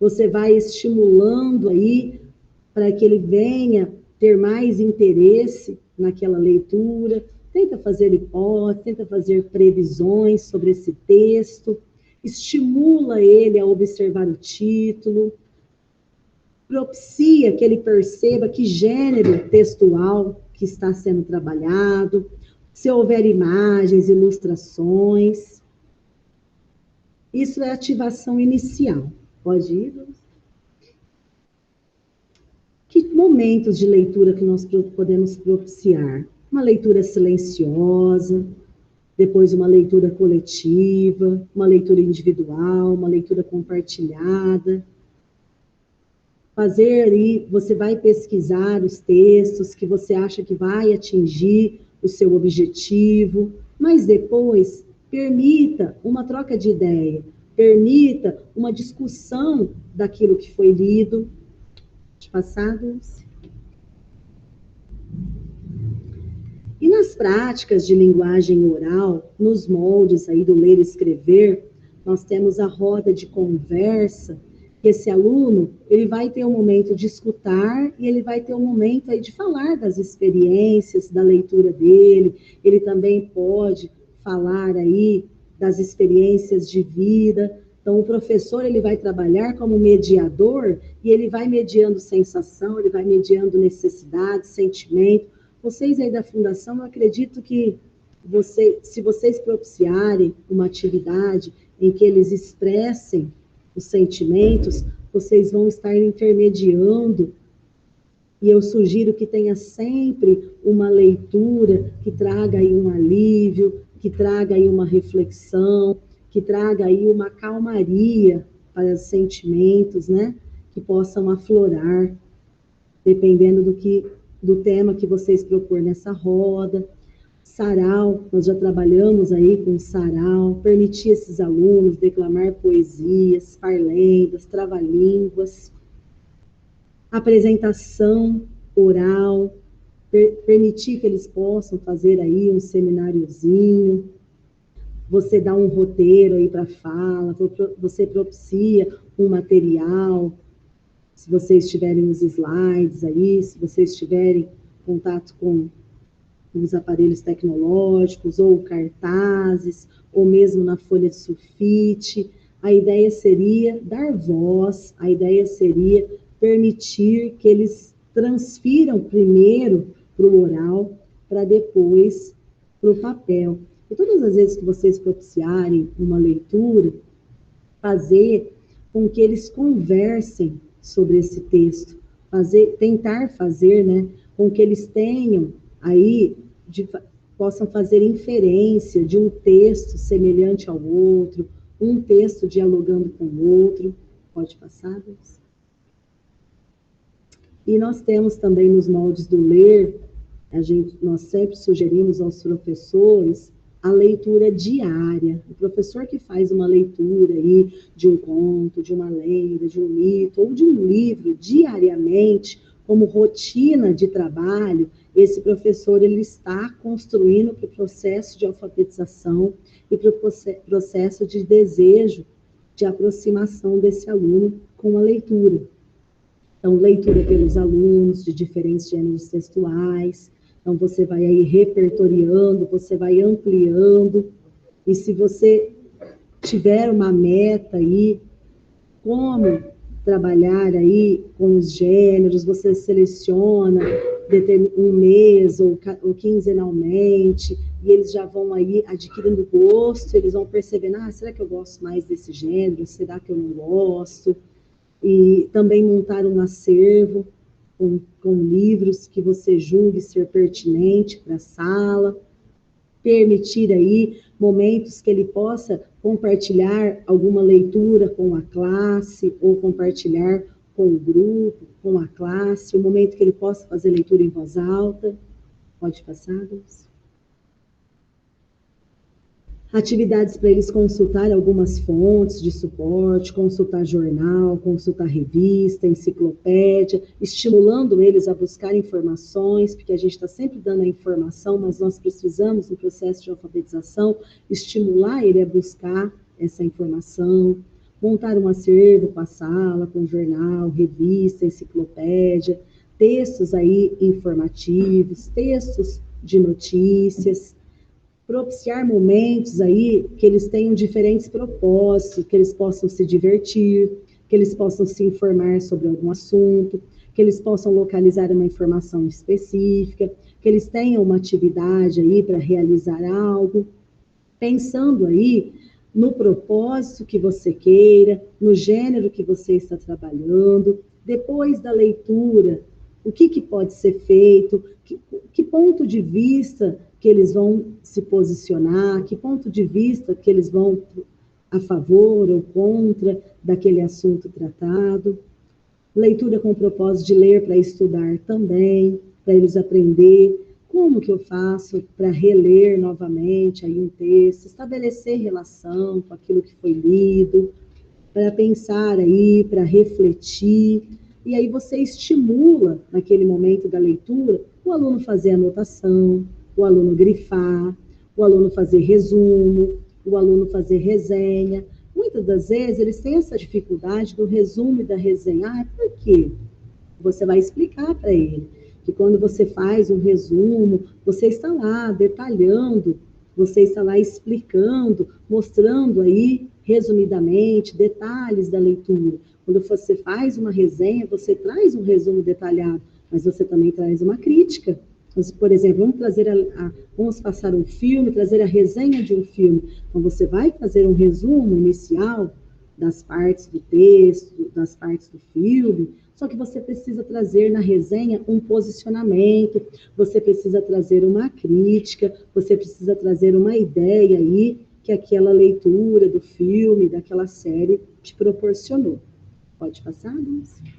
S1: Você vai estimulando aí para que ele venha ter mais interesse naquela leitura. Tenta fazer hipóteses, tenta fazer previsões sobre esse texto. Estimula ele a observar o título. Propicia que ele perceba que gênero textual que está sendo trabalhado, se houver imagens, ilustrações. Isso é ativação inicial. Pode ir? Que momentos de leitura que nós podemos propiciar? Uma leitura silenciosa, depois uma leitura coletiva, uma leitura individual, uma leitura compartilhada. Fazer aí, você vai pesquisar os textos que você acha que vai atingir o seu objetivo, mas depois permita uma troca de ideia, permita uma discussão daquilo que foi lido. Passados. E nas práticas de linguagem oral, nos moldes aí do ler e escrever, nós temos a roda de conversa, que esse aluno, ele vai ter um momento de escutar e ele vai ter um momento aí de falar das experiências, da leitura dele. Ele também pode falar aí das experiências de vida. Então, o professor, ele vai trabalhar como mediador e ele vai mediando sensação, ele vai mediando necessidade, sentimento. Vocês aí da Fundação, eu acredito que se vocês propiciarem uma atividade em que eles expressem os sentimentos, vocês vão estar intermediando E eu sugiro que tenha sempre uma leitura que traga aí um alívio, que traga aí uma reflexão, que traga aí uma calmaria para os sentimentos, né? Que possam aflorar, dependendo do tema que vocês propor nessa roda. Sarau, nós já trabalhamos aí com sarau, permitir esses alunos declamar poesias, parlendas, trava-línguas, apresentação oral, permitir que eles possam fazer aí um semináriozinho, você dá um roteiro aí para fala, você propicia um material, se vocês tiverem os slides aí, se vocês tiverem contato com os aparelhos tecnológicos, ou cartazes, ou mesmo na folha de sulfite, a ideia seria dar voz, a ideia seria permitir que eles transfiram primeiro para o oral, para depois para o papel. E todas as vezes que vocês propiciarem uma leitura, fazer com que eles conversem sobre esse texto, tentar fazer, né, com que eles tenham aí, possam fazer inferência de um texto semelhante ao outro, um texto dialogando com o outro. Pode passar, Deus? E nós temos também nos moldes do ler, nós sempre sugerimos aos professores a leitura diária. O professor que faz uma leitura aí de um conto, de uma lenda, de um mito, ou de um livro diariamente, como rotina de trabalho, esse professor ele está construindo para o processo de alfabetização e para o processo de desejo de aproximação desse aluno com a leitura. Então, leitura pelos alunos de diferentes gêneros textuais. Então, você vai aí repertoriando, você vai ampliando. E se você tiver uma meta aí, como trabalhar aí com os gêneros, você seleciona um mês ou quinzenalmente, e eles já vão aí adquirindo gosto, eles vão percebendo, será que eu gosto mais desse gênero? Será que eu não gosto? E também montar um acervo com livros que você julgue ser pertinente para a sala, permitir aí momentos que ele possa compartilhar alguma leitura com a classe, ou compartilhar com o grupo, com a classe, um momento que ele possa fazer leitura em voz alta. Pode passar, Deus? Atividades para eles consultar algumas fontes de suporte, consultar jornal, consultar revista, enciclopédia, estimulando eles a buscar informações, porque a gente está sempre dando a informação, mas nós precisamos, no processo de alfabetização, estimular ele a buscar essa informação, montar um acervo com a sala, com jornal, revista, enciclopédia, textos aí informativos, textos de notícias, propiciar momentos aí que eles tenham diferentes propósitos, que eles possam se divertir, que eles possam se informar sobre algum assunto, que eles possam localizar uma informação específica, que eles tenham uma atividade aí para realizar algo, pensando aí no propósito que você queira, no gênero que você está trabalhando, depois da leitura, o que pode ser feito, que ponto de vista que eles vão se posicionar, que ponto de vista que eles vão a favor ou contra daquele assunto tratado. Leitura com o propósito de ler para estudar também, para eles aprender como que eu faço para reler novamente aí um texto, estabelecer relação com aquilo que foi lido, para pensar aí, para refletir. E aí você estimula, naquele momento da leitura, o aluno fazer anotação, o aluno grifar, o aluno fazer resumo, o aluno fazer resenha. Muitas das vezes eles têm essa dificuldade do resumo e da resenha. Por quê? Você vai explicar para ele que quando você faz um resumo, você está lá detalhando, você está lá explicando, mostrando aí, resumidamente, detalhes da leitura. Quando você faz uma resenha, você traz um resumo detalhado, mas você também traz uma crítica. Por exemplo, vamos passar um filme, trazer a resenha de um filme. Então, você vai fazer um resumo inicial, das partes do texto, das partes do filme, só que você precisa trazer na resenha um posicionamento, você precisa trazer uma crítica, você precisa trazer uma ideia aí que aquela leitura do filme, daquela série te proporcionou. Pode passar, Lúcia?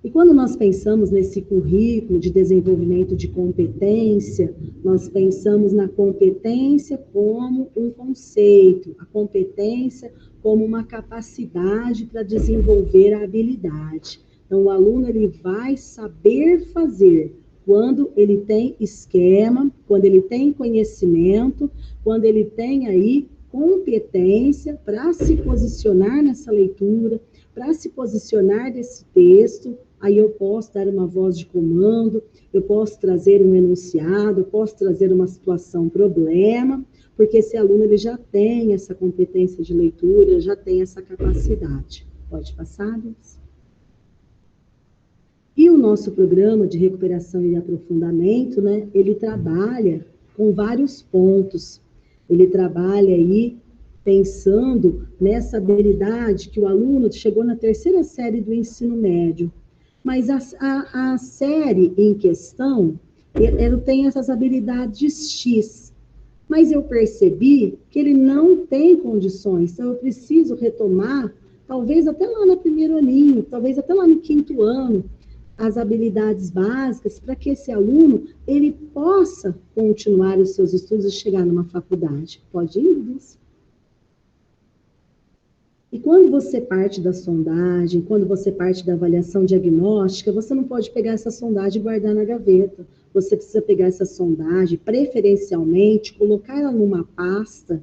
S1: E quando nós pensamos nesse currículo de desenvolvimento de competência, nós pensamos na competência como um conceito, a competência como uma capacidade para desenvolver a habilidade. Então, o aluno ele vai saber fazer quando ele tem esquema, quando ele tem conhecimento, quando ele tem aí competência para se posicionar nessa leitura, para se posicionar nesse texto. Aí eu posso dar uma voz de comando, eu posso trazer um enunciado, eu posso trazer uma situação, problema, porque esse aluno ele já tem essa competência de leitura, já tem essa capacidade. Pode passar, Deus? E o nosso programa de recuperação e aprofundamento, né, ele trabalha com vários pontos. Ele trabalha aí pensando nessa habilidade que o aluno chegou na 3ª série do ensino médio. Mas a série em questão, ela tem essas habilidades X. Mas eu percebi que ele não tem condições, então eu preciso retomar, talvez até lá no 1º aninho, talvez até lá no 5º ano, as habilidades básicas para que esse aluno ele possa continuar os seus estudos e chegar numa faculdade. Pode ir, Lúcia? E quando você parte da sondagem, quando você parte da avaliação diagnóstica, você não pode pegar essa sondagem e guardar na gaveta. Você precisa pegar essa sondagem, preferencialmente, colocar ela numa pasta,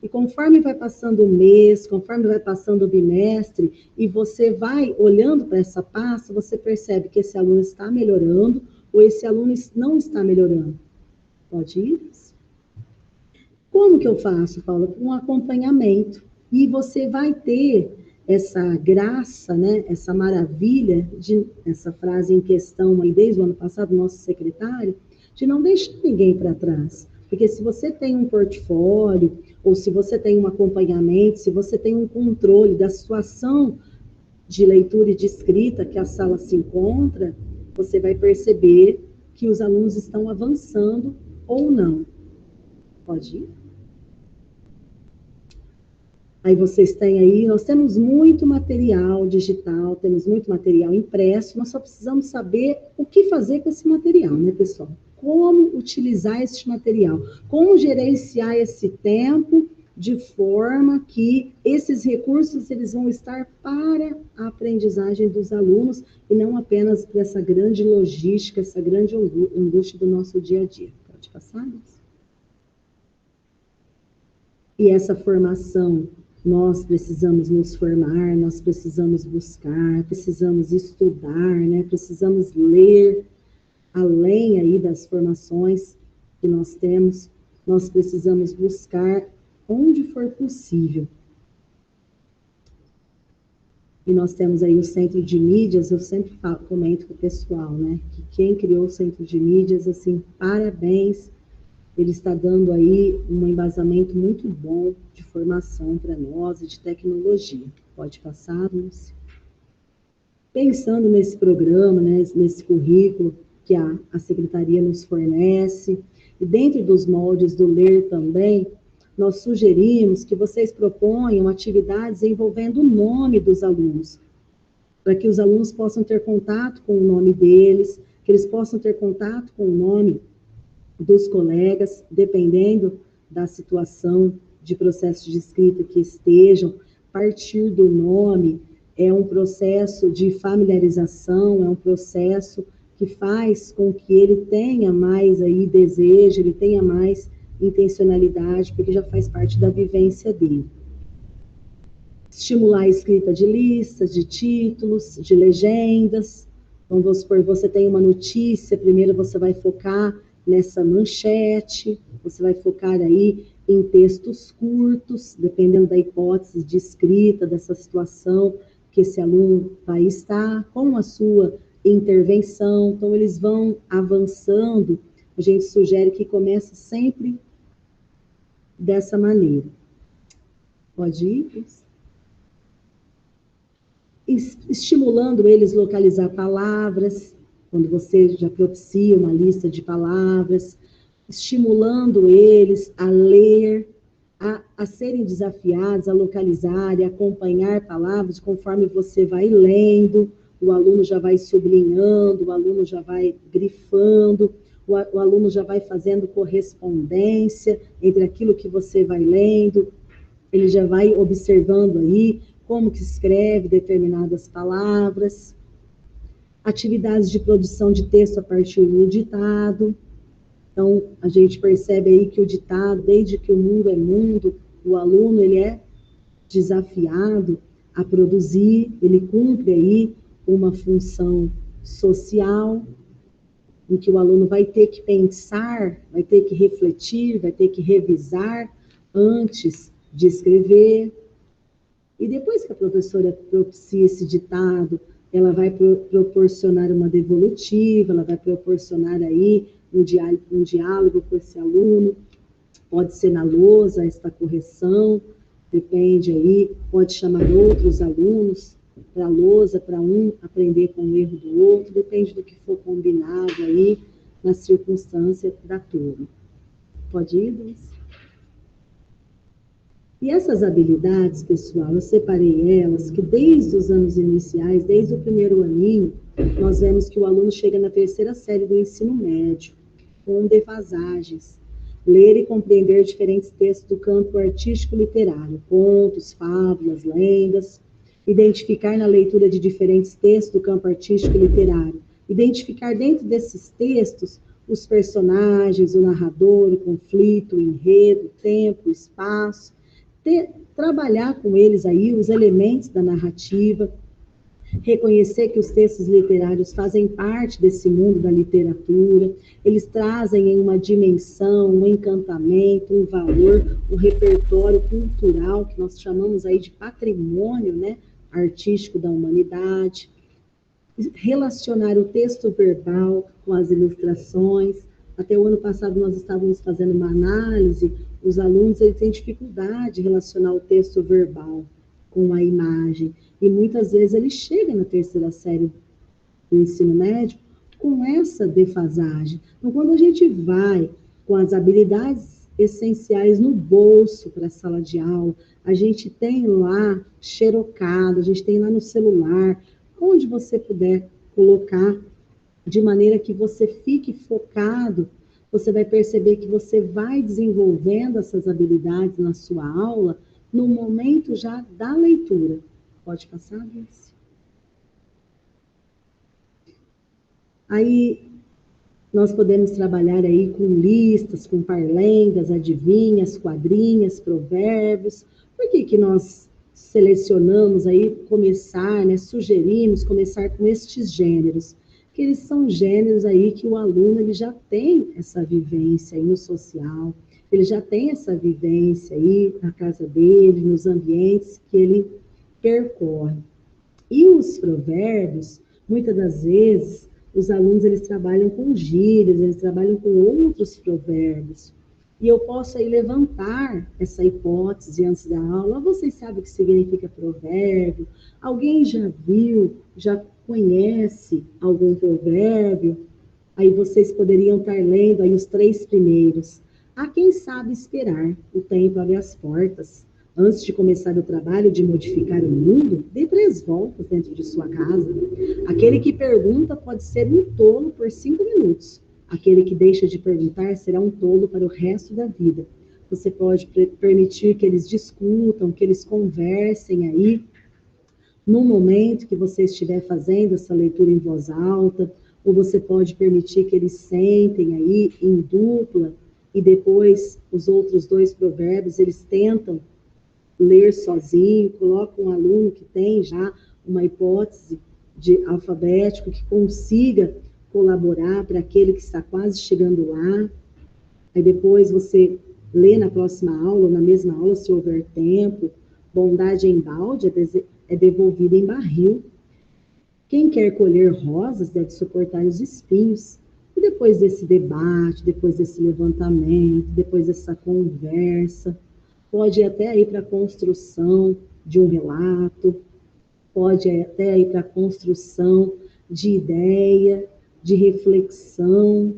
S1: e conforme vai passando o mês, conforme vai passando o bimestre, e você vai olhando para essa pasta, você percebe que esse aluno está melhorando, ou esse aluno não está melhorando. Pode ir? Como que eu faço, Paula? Com um acompanhamento. E você vai ter essa graça, né, essa maravilha, essa frase em questão aí desde o ano passado, nosso secretário, de não deixar ninguém para trás. Porque se você tem um portfólio, ou se você tem um acompanhamento, se você tem um controle da situação de leitura e de escrita que a sala se encontra, você vai perceber que os alunos estão avançando ou não. Pode ir? Aí vocês têm aí, nós temos muito material digital, temos muito material impresso, nós só precisamos saber o que fazer com esse material, né, pessoal? Como utilizar esse material, como gerenciar esse tempo de forma que esses recursos eles vão estar para a aprendizagem dos alunos e não apenas para essa grande logística, essa grande angústia do nosso dia a dia. Pode passar, Deus? E essa formação, nós precisamos nos formar, nós precisamos buscar, precisamos estudar, né? Precisamos ler, além aí das formações que nós temos, nós precisamos buscar onde for possível. E nós temos aí o Centro de Mídias, eu sempre comento com o pessoal, né? Que quem criou o Centro de Mídias, assim, parabéns. Ele está dando aí um embasamento muito bom de formação para nós e de tecnologia. Pode passar, Lúcia? Pensando nesse programa, né, nesse currículo que a Secretaria nos fornece, e dentro dos moldes do LER também, nós sugerimos que vocês proponham atividades envolvendo o nome dos alunos, para que os alunos possam ter contato com o nome deles, que eles possam ter contato com o nome dos colegas, dependendo da situação de processo de escrita que estejam. Partir do nome é um processo de familiarização, é um processo que faz com que ele tenha mais aí desejo, ele tenha mais intencionalidade, porque já faz parte da vivência dele. Estimular a escrita de listas, de títulos, de legendas. Então, vamos supor, você tem uma notícia, primeiro você vai focar nessa manchete, você vai focar aí em textos curtos, dependendo da hipótese de escrita, dessa situação que esse aluno vai estar, com a sua intervenção. Então, eles vão avançando. A gente sugere que comece sempre dessa maneira. Pode ir. Estimulando eles a localizar palavras, quando você já propicia uma lista de palavras, estimulando eles a ler, a serem desafiados, a localizar e acompanhar palavras conforme você vai lendo, o aluno já vai sublinhando, o aluno já vai grifando, o aluno já vai fazendo correspondência entre aquilo que você vai lendo, ele já vai observando aí como que escreve determinadas palavras, atividades de produção de texto a partir do ditado. Então, a gente percebe aí que o ditado, desde que o mundo é mundo, o aluno, ele é desafiado a produzir, ele cumpre aí uma função social, em que o aluno vai ter que pensar, vai ter que refletir, vai ter que revisar antes de escrever. E depois que a professora propicia esse ditado, ela vai proporcionar uma devolutiva, ela vai proporcionar aí um diálogo com esse aluno, pode ser na lousa esta correção, depende aí, pode chamar outros alunos para a lousa, para um aprender com o erro do outro, depende do que for combinado aí na circunstância da turma. Pode ir, Deus? E essas habilidades, pessoal, eu separei elas, que desde os anos iniciais, desde o primeiro aninho, nós vemos que o aluno chega na terceira série do ensino médio, com defasagens. Ler e compreender diferentes textos do campo artístico literário, contos, fábulas, lendas, identificar na leitura de diferentes textos do campo artístico literário, identificar dentro desses textos os personagens, o narrador, o conflito, o enredo, o tempo, o espaço, trabalhar com eles aí os elementos da narrativa, reconhecer que os textos literários fazem parte desse mundo da literatura, eles trazem em uma dimensão, um encantamento, um valor, um repertório cultural, que nós chamamos aí de patrimônio, né, artístico da humanidade, relacionar o texto verbal com as ilustrações. Até o ano passado nós estávamos fazendo uma análise, os alunos eles têm dificuldade de relacionar o texto verbal com a imagem, e muitas vezes ele chega na terceira série do ensino médio com essa defasagem. Então, quando a gente vai com as habilidades essenciais no bolso para a sala de aula, a gente tem lá xerocado, a gente tem lá no celular, onde você puder colocar, de maneira que você fique focado, você vai perceber que você vai desenvolvendo essas habilidades na sua aula no momento já da leitura. Pode passar, Alice? Aí, nós podemos trabalhar aí com listas, com parlengas, adivinhas, quadrinhas, provérbios. Por que nós selecionamos aí começar, né, sugerimos começar com estes gêneros? Que eles são gêneros aí que o aluno ele já tem essa vivência aí no social, ele já tem essa vivência aí na casa dele, nos ambientes que ele percorre. E os provérbios, muitas das vezes, os alunos eles trabalham com gírias, eles trabalham com outros provérbios. E eu posso aí levantar essa hipótese antes da aula. Vocês sabem o que significa provérbio? Alguém já viu, já conhece algum provérbio? Aí vocês poderiam estar lendo aí os 3 primeiros. Há quem sabe esperar, o tempo abre as portas. Antes de começar o trabalho de modificar o mundo, dê 3 voltas dentro de sua casa. Aquele que pergunta pode ser um tolo por 5 minutos. Aquele que deixa de perguntar será um tolo para o resto da vida. Você pode permitir que eles discutam, que eles conversem aí, no momento que você estiver fazendo essa leitura em voz alta, ou você pode permitir que eles sentem aí em dupla, e depois os outros 2 provérbios, eles tentam ler sozinho, colocam um aluno que tem já uma hipótese de alfabético, que consiga colaborar para aquele que está quase chegando lá. Aí depois você lê na próxima aula, ou na mesma aula, se houver tempo. Bondade em balde é devolvida em barril. Quem quer colher rosas deve suportar os espinhos. E depois desse debate, depois desse levantamento, depois dessa conversa, pode ir até aí para a construção de um relato, pode ir até aí para a construção de ideia, de reflexão,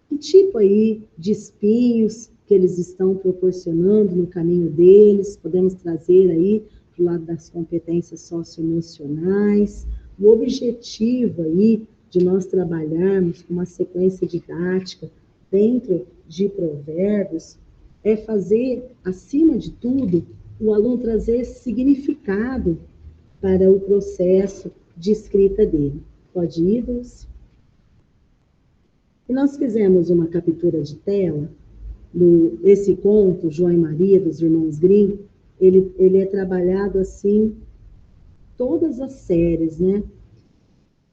S1: que tipo aí de espinhos que eles estão proporcionando no caminho deles, podemos trazer aí para o lado das competências socioemocionais. O objetivo aí de nós trabalharmos com uma sequência didática dentro de provérbios é fazer, acima de tudo, o aluno trazer significado para o processo de escrita dele. Pode ir, Dulce? E nós fizemos uma captura de tela esse conto, João e Maria, dos irmãos Grimm. Ele é trabalhado assim, todas as séries, né?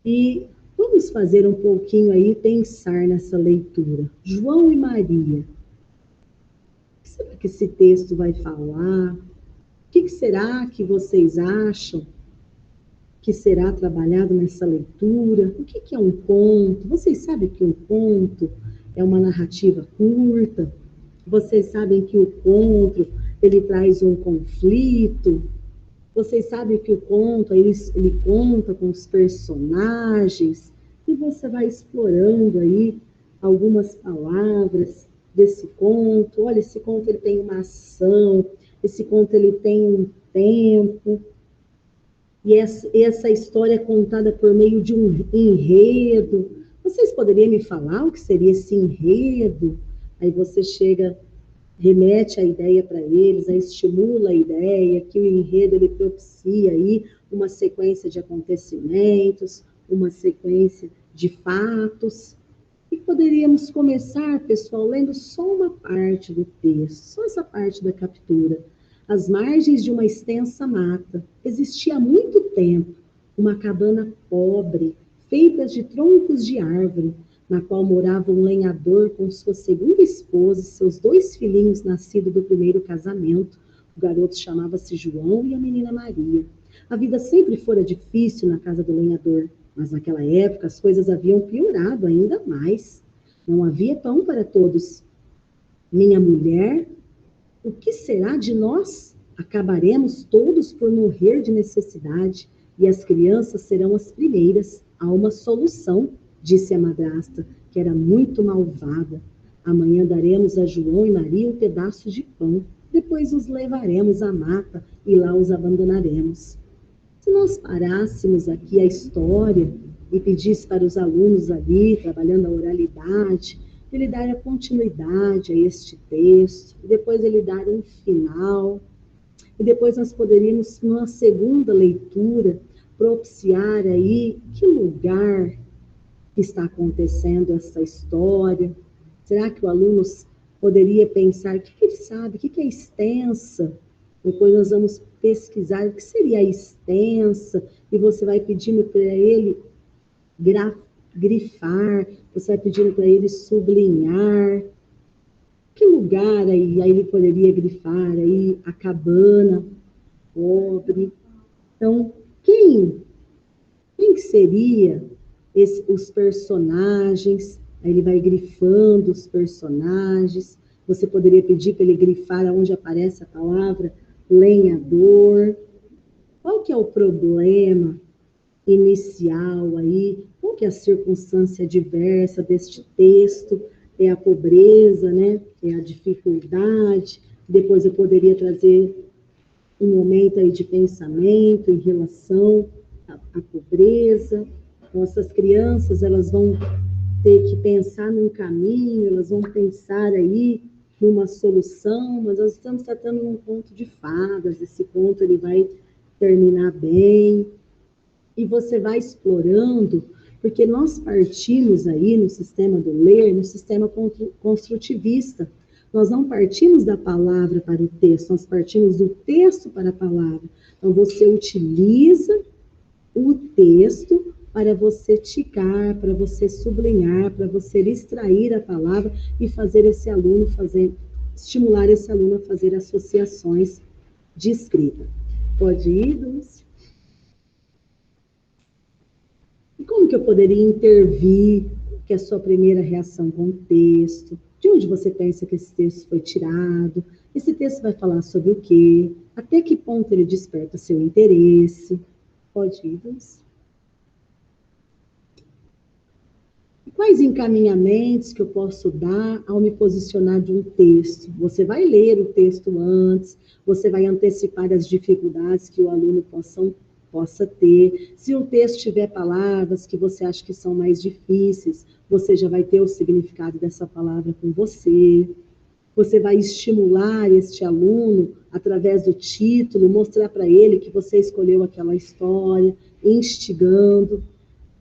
S1: E vamos fazer um pouquinho aí, pensar nessa leitura. João e Maria. O que será que esse texto vai falar? O que será que vocês acham que será trabalhado nessa leitura? O que é um conto? Vocês sabem que um conto é uma narrativa curta? Vocês sabem que o conto, ele traz um conflito? Vocês sabem que o conto, ele conta com os personagens, e você vai explorando aí algumas palavras desse conto. Olha, esse conto ele tem uma ação, esse conto ele tem um tempo, e essa história é contada por meio de um enredo. Vocês poderiam me falar o que seria esse enredo? Aí você chega, remete a ideia para eles, aí estimula a ideia, que o enredo ele propicia aí uma sequência de acontecimentos, uma sequência de fatos. E poderíamos começar, pessoal, lendo só uma parte do texto, só essa parte da captura. Às margens de uma extensa mata, existia há muito tempo uma cabana pobre, feita de troncos de árvore, na qual morava um lenhador com sua segunda esposa e seus 2 filhinhos nascidos do primeiro casamento. O garoto chamava-se João e a menina Maria. A vida sempre fora difícil na casa do lenhador, mas naquela época as coisas haviam piorado ainda mais. Não havia pão para todos. Minha mulher, o que será de nós? Acabaremos todos por morrer de necessidade, e as crianças serão as primeiras. Há uma solução, disse a madrasta, que era muito malvada. Amanhã daremos a João e Maria um pedaço de pão, depois os levaremos à mata e lá os abandonaremos. Se nós parássemos aqui a história e pedisse para os alunos ali, trabalhando a oralidade, ele dar a continuidade a este texto, e depois ele dar um final, e depois nós poderíamos, numa segunda leitura, propiciar aí que lugar está acontecendo essa história. Será que o aluno poderia pensar, o que ele sabe, o que é extensa? Depois nós vamos pesquisar o que seria a extensa, e você vai pedindo para ele grifar, você vai pedindo para ele sublinhar. Que lugar aí ele poderia grifar aí? A cabana pobre. Então, quem seria os personagens? Aí ele vai grifando os personagens. Você poderia pedir para ele grifar onde aparece a palavra lenhador. Qual que é o problema inicial aí? Qual que é a circunstância adversa deste texto? É a pobreza, né? É a dificuldade. Depois eu poderia trazer um momento aí de pensamento em relação à pobreza. Então, essas crianças, elas vão ter que pensar num caminho, elas vão pensar aí numa solução, mas nós estamos tratando de um conto de fadas. Esse conto ele vai terminar bem, e você vai explorando, porque nós partimos aí no sistema do ler, no sistema construtivista. Nós não partimos da palavra para o texto, nós partimos do texto para a palavra. Então, você utiliza o texto para você ticar, para você sublinhar, para você extrair a palavra e fazer esse aluno estimular esse aluno a fazer associações de escrita. Pode ir, Dulce? E como que eu poderia intervir, que é a sua primeira reação com o texto? De onde você pensa que esse texto foi tirado? Esse texto vai falar sobre o quê? Até que ponto ele desperta seu interesse? Pode ir, Deus. Quais encaminhamentos que eu posso dar ao me posicionar de um texto? Você vai ler o texto antes, você vai antecipar as dificuldades que o aluno possa ter. Se o texto tiver palavras que você acha que são mais difíceis, você já vai ter o significado dessa palavra com você. Você vai estimular este aluno através do título, mostrar para ele que você escolheu aquela história, instigando.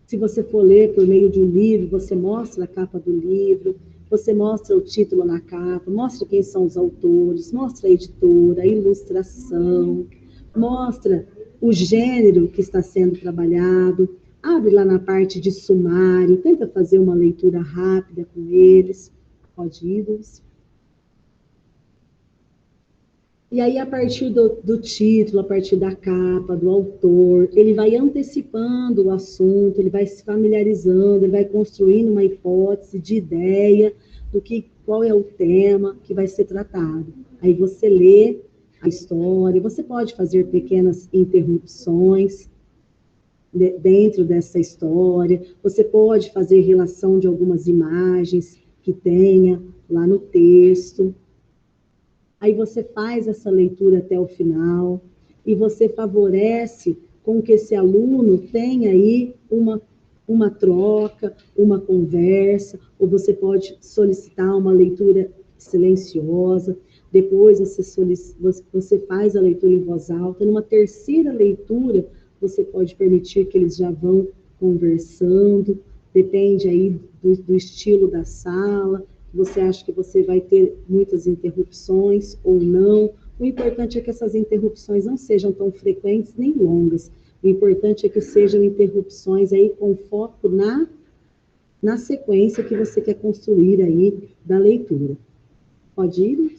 S1: Se você for ler por meio de um livro, você mostra a capa do livro, você mostra o título na capa, mostra quem são os autores, mostra a editora, a ilustração, mostra o gênero que está sendo trabalhado, abre lá na parte de sumário, tenta fazer uma leitura rápida com eles. Pode ir, Deus. E aí, a partir do título, a partir da capa, do autor, ele vai antecipando o assunto, ele vai se familiarizando, ele vai construindo uma hipótese de ideia qual é o tema que vai ser tratado. Aí você lê a história, você pode fazer pequenas interrupções dentro dessa história, você pode fazer relação de algumas imagens que tenha lá no texto. Aí você faz essa leitura até o final e você favorece com que esse aluno tenha aí uma troca, uma conversa, ou você pode solicitar uma leitura silenciosa, depois você faz a leitura em voz alta, numa terceira leitura você pode permitir que eles já vão conversando, depende aí do estilo da sala. Você acha que você vai ter muitas interrupções ou não. O importante é que essas interrupções não sejam tão frequentes nem longas. O importante é que sejam interrupções aí com foco na sequência que você quer construir aí da leitura. Pode ir?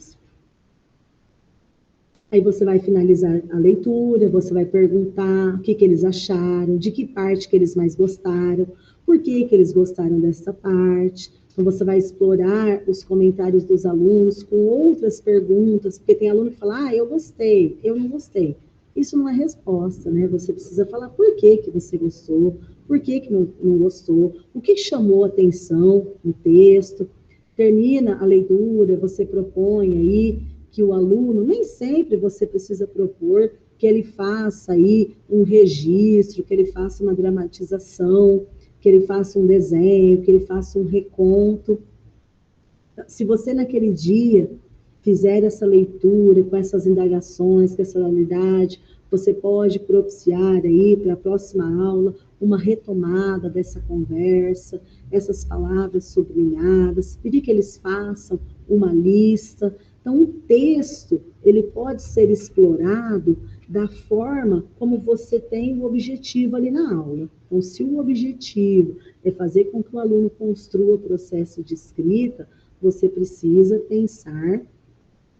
S1: Aí você vai finalizar a leitura, você vai perguntar o que eles acharam, de que parte que eles mais gostaram, por que eles gostaram dessa parte. Então, você vai explorar os comentários dos alunos com outras perguntas, porque tem aluno que fala, eu gostei, eu não gostei. Isso não é resposta, né? Você precisa falar por que você gostou, por que não gostou, o que chamou a atenção no texto. Termina a leitura, você propõe aí que o aluno, nem sempre você precisa propor que ele faça aí um registro, que ele faça uma dramatização, que ele faça um desenho, que ele faça um reconto. Se você naquele dia fizer essa leitura com essas indagações, com essa unidade, você pode propiciar aí para a próxima aula uma retomada dessa conversa, essas palavras sublinhadas, pedir que eles façam uma lista. Então, o texto, ele pode ser explorado da forma como você tem o objetivo ali na aula. Então, se o objetivo é fazer com que o aluno construa o processo de escrita, você precisa pensar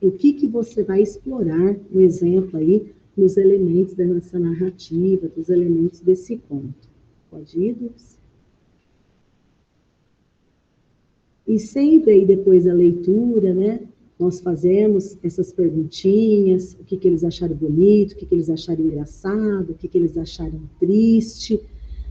S1: o que você vai explorar, no exemplo aí, nos elementos dessa narrativa, dos elementos desse conto. Pode ir, Dulce? E sempre aí, depois da leitura, né, nós fazemos essas perguntinhas, o que eles acharam bonito, o que eles acharam engraçado, o que eles acharam triste,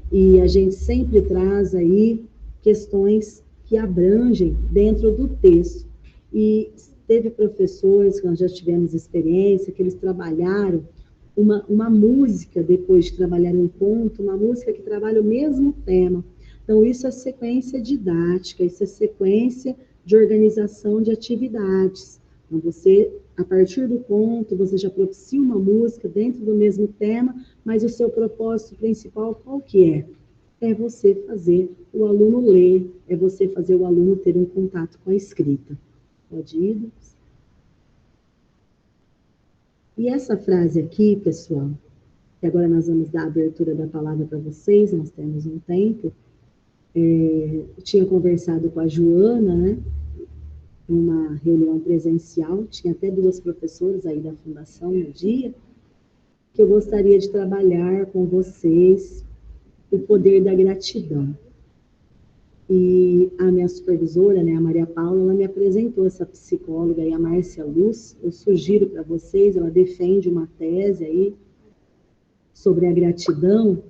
S1: e a gente sempre traz aí questões que abrangem dentro do texto. E teve professores, que nós já tivemos experiência, que eles trabalharam uma música, depois de trabalhar um conto, uma música que trabalha o mesmo tema. Então, isso é sequência didática, isso é sequência de organização de atividades. Então, você, a partir do conto, você já propicia uma música dentro do mesmo tema, mas o seu propósito principal, qual que é? É você fazer o aluno ler, é você fazer o aluno ter um contato com a escrita. Pode ir? E essa frase aqui, pessoal, que agora nós vamos dar a abertura da palavra para vocês, nós temos um tempo. Eu tinha conversado com a Joana, né, numa reunião presencial, tinha até 2 professoras aí da Fundação no dia, que eu gostaria de trabalhar com vocês o poder da gratidão. E a minha supervisora, né, a Maria Paula, ela me apresentou essa psicóloga aí, a Márcia Luz. Eu sugiro para vocês, ela defende uma tese aí sobre a gratidão.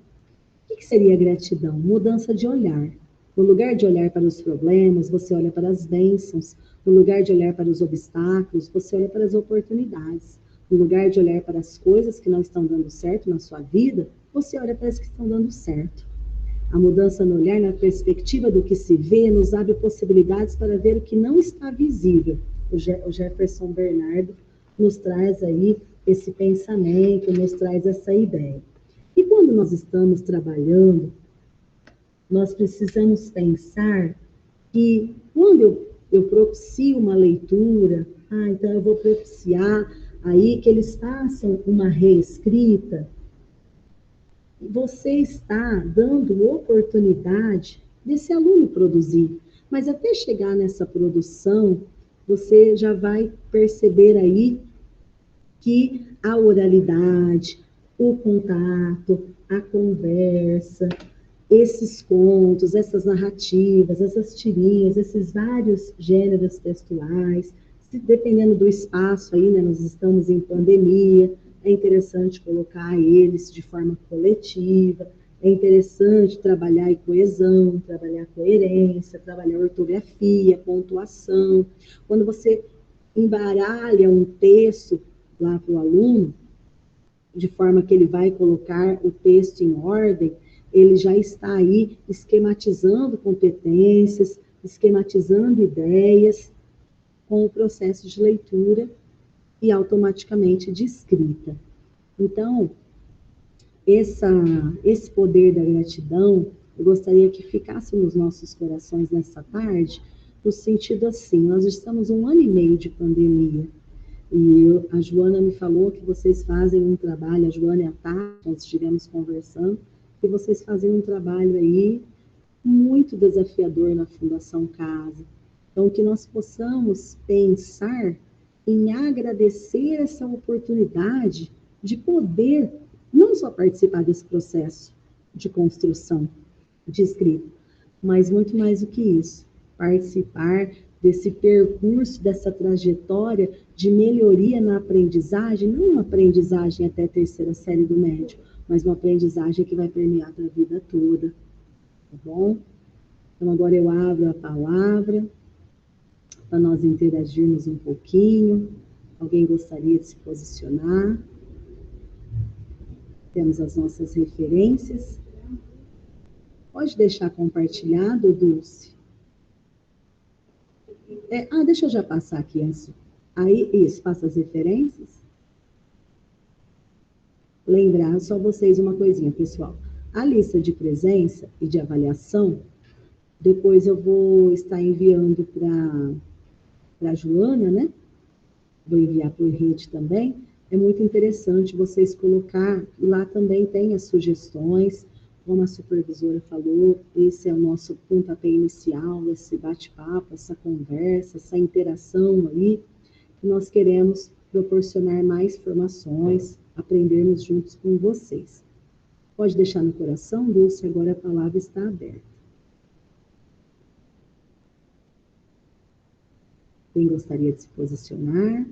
S1: O que seria a gratidão? Mudança de olhar. No lugar de olhar para os problemas, você olha para as bênçãos. No lugar de olhar para os obstáculos, você olha para as oportunidades. No lugar de olhar para as coisas que não estão dando certo na sua vida, você olha para as que estão dando certo. A mudança no olhar, na perspectiva do que se vê, nos abre possibilidades para ver o que não está visível. O Jefferson Bernardo nos traz aí esse pensamento, nos traz essa ideia. E quando nós estamos trabalhando, nós precisamos pensar que quando eu propicio uma leitura, então eu vou propiciar aí que eles façam uma reescrita, você está dando oportunidade desse aluno produzir. Mas até chegar nessa produção, você já vai perceber aí que a oralidade, o contato, a conversa, esses contos, essas narrativas, essas tirinhas, esses vários gêneros textuais, dependendo do espaço aí, né, nós estamos em pandemia, é interessante colocar eles de forma coletiva, é interessante trabalhar coesão, trabalhar coerência, trabalhar ortografia, pontuação. Quando você embaralha um texto lá para o aluno, de forma que ele vai colocar o texto em ordem, ele já está aí esquematizando competências, esquematizando ideias, com o processo de leitura e automaticamente de escrita. Então, esse poder da gratidão, eu gostaria que ficasse nos nossos corações nessa tarde, no sentido assim, nós estamos 1 ano e meio de pandemia, e a Joana me falou que vocês fazem um trabalho, a Joana e a Tati, nós estivemos conversando, que vocês fazem um trabalho aí muito desafiador na Fundação Casa. Então, que nós possamos pensar em agradecer essa oportunidade de poder não só participar desse processo de construção, de escrita, mas muito mais do que isso, participar desse percurso, dessa trajetória de melhoria na aprendizagem, não uma aprendizagem até a 3ª série do médio, mas uma aprendizagem que vai permear para a vida toda, tá bom? Então, agora eu abro a palavra para nós interagirmos um pouquinho. Alguém gostaria de se posicionar? Temos as nossas referências. Pode deixar compartilhado, Dulce? Deixa eu já passar aqui antes. Aí, isso, passa as referências. Lembrar só vocês uma coisinha, pessoal. A lista de presença e de avaliação, depois eu vou estar enviando para a Joana, né? Vou enviar por rede também. É muito interessante vocês colocar, e lá também tem as sugestões, como a supervisora falou, esse é o nosso pontapé inicial, esse bate-papo, essa conversa, essa interação aí, que nós queremos proporcionar mais informações, aprendermos juntos com vocês. Pode deixar no coração, Dulce, agora a palavra está aberta. Quem gostaria de se posicionar?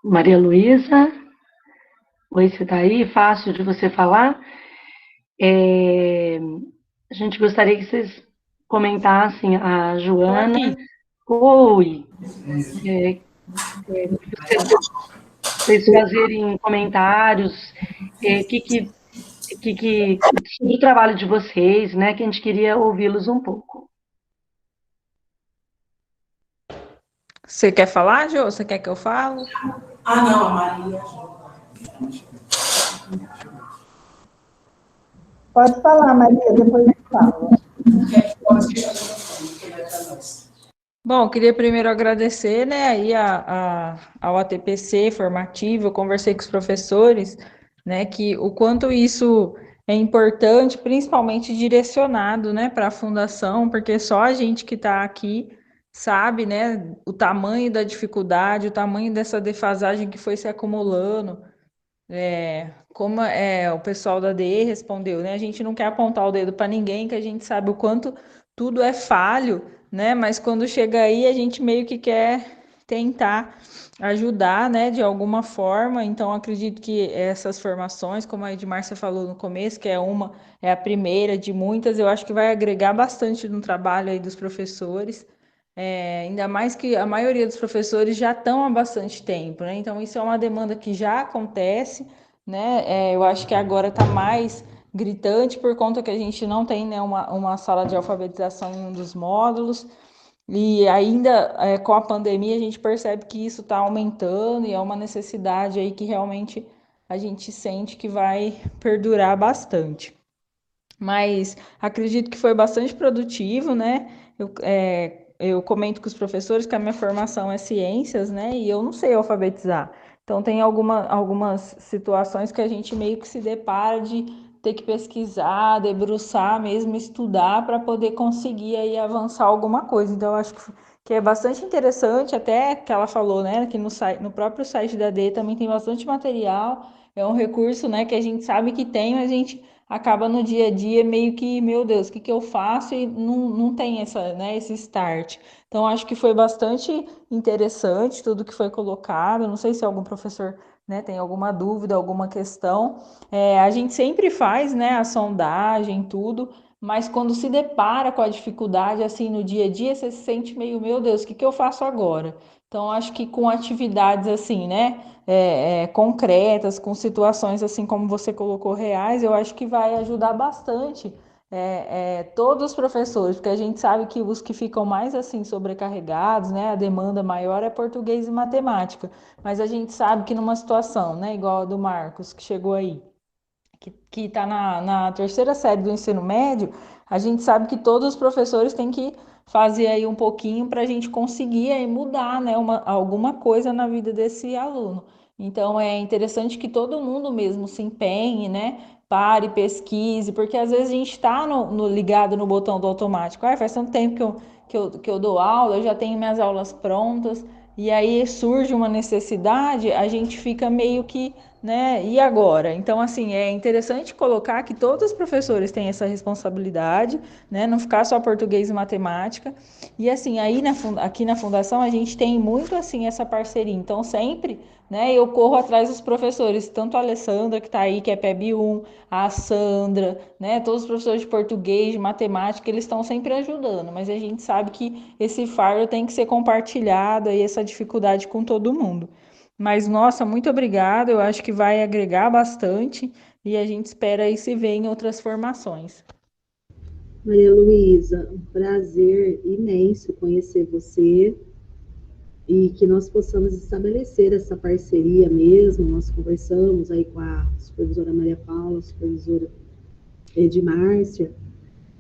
S4: Maria Luísa, oi, você está aí? Fácil de você falar. A gente gostaria que vocês comentassem, a Joana. Oi. Vocês fazerem comentários, sobre o trabalho de vocês, né? Que a gente queria ouvi-los um pouco.
S6: Você quer falar, Jô? Você quer que eu fale?
S7: Não, a Maria.
S8: Pode falar, Maria, depois eu falo.
S6: Bom, queria primeiro agradecer, né, aí ao ATPC formativo. Eu conversei com os professores, né, que o quanto isso é importante, principalmente direcionado, né, para a fundação, porque só a gente que está aqui sabe, né, o tamanho da dificuldade, o tamanho dessa defasagem que foi se acumulando. Como o pessoal da DE respondeu, né? A gente não quer apontar o dedo para ninguém, que a gente sabe o quanto tudo é falho, né? Mas quando chega aí, a gente meio que quer tentar ajudar, né, de alguma forma. Então, acredito que essas formações, como a Edmárcia falou no começo, que é a primeira de muitas, eu acho que vai agregar bastante no trabalho aí dos professores. Ainda mais que a maioria dos professores já estão há bastante tempo, né? Então, isso é uma demanda que já acontece, né? Eu acho que agora está mais gritante por conta que a gente não tem, né, uma sala de alfabetização em um dos módulos. E ainda com a pandemia a gente percebe que isso está aumentando e é uma necessidade aí que realmente a gente sente que vai perdurar bastante. Mas acredito que foi bastante produtivo, né? Eu comento com os professores que a minha formação é ciências, né? E eu não sei alfabetizar. Então, tem algumas situações que a gente meio que se depara de ter que pesquisar, debruçar mesmo, estudar para poder conseguir aí avançar alguma coisa. Então, eu acho que é bastante interessante, até que ela falou, né? Que no próprio site da D também tem bastante material. É um recurso, né, que a gente sabe que tem, mas a gente acaba no dia a dia meio que, meu Deus, o que eu faço? E não tem esse start. Então, acho que foi bastante interessante tudo que foi colocado. Não sei se algum professor, né, tem alguma dúvida, alguma questão. A gente sempre faz, né, a sondagem, tudo, mas quando se depara com a dificuldade, assim, no dia a dia, você se sente meio, meu Deus, o que eu faço agora? Então, acho que com atividades assim, né, concretas, com situações assim como você colocou reais, eu acho que vai ajudar bastante todos os professores, porque a gente sabe que os que ficam mais assim sobrecarregados, né, a demanda maior é português e matemática, mas a gente sabe que numa situação, né, igual a do Marcos, que chegou aí, que está na terceira série do ensino médio, a gente sabe que todos os professores têm que fazer aí um pouquinho para a gente conseguir aí mudar, né, alguma coisa na vida desse aluno. Então é interessante que todo mundo mesmo se empenhe, né? Pare, pesquise, porque às vezes a gente está ligado no botão do automático. Faz tanto tempo que eu dou aula, eu já tenho minhas aulas prontas, e aí surge uma necessidade, a gente fica meio que, né? E agora? Então, assim, é interessante colocar que todos os professores têm essa responsabilidade, né? Não ficar só português e matemática. E assim, aqui na fundação a gente tem muito assim essa parceria. Então, sempre, né, eu corro atrás dos professores, tanto a Alessandra, que está aí, que é PEB 1, a Sandra, né? Todos os professores de português, de matemática, eles estão sempre ajudando, mas a gente sabe que esse fardo tem que ser compartilhado e essa dificuldade com todo mundo. Mas, nossa, muito obrigada. Eu acho que vai agregar bastante e a gente espera aí se ver em outras formações.
S1: Maria Luísa, um prazer imenso conhecer você e que nós possamos estabelecer essa parceria mesmo. Nós conversamos aí com a supervisora Maria Paula, a supervisora Edmárcia,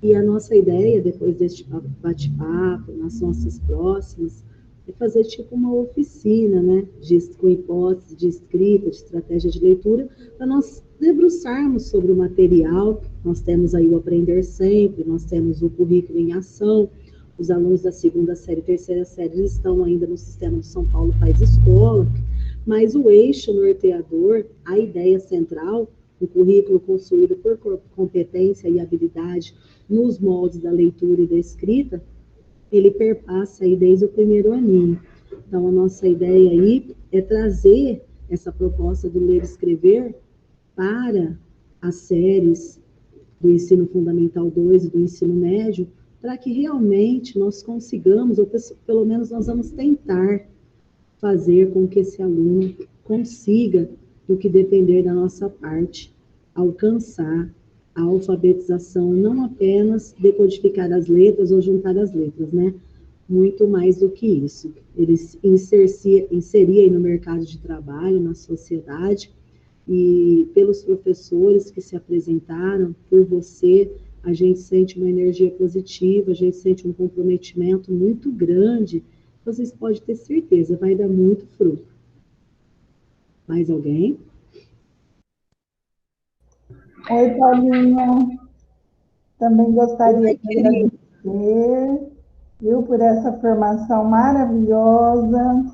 S1: e a nossa ideia, depois deste bate-papo, nas nossas próximas, é fazer tipo uma oficina, né, com hipótese de escrita, de estratégia de leitura, para nós debruçarmos sobre o material. Nós temos aí o Aprender Sempre, nós temos o Currículo em Ação, os alunos da segunda série e terceira série estão ainda no sistema de São Paulo Faz Escola, mas o eixo norteador, a ideia central, o currículo construído por competência e habilidade nos moldes da leitura e da escrita, ele perpassa aí desde o primeiro aninho. Então, a nossa ideia aí é trazer essa proposta do ler e escrever para as séries do ensino fundamental 2 e do ensino médio, para que realmente nós consigamos, ou pelo menos nós vamos tentar fazer com que esse aluno consiga, no que depender da nossa parte, alcançar a alfabetização, não apenas decodificar as letras ou juntar as letras, né? Muito mais do que isso. Ele inserir aí no mercado de trabalho, na sociedade, e pelos professores que se apresentaram, por você, a gente sente uma energia positiva, a gente sente um comprometimento muito grande. Vocês podem ter certeza, vai dar muito fruto. Mais alguém?
S8: Oi, Paulinha. Também gostaria de agradecer viu, por essa formação maravilhosa.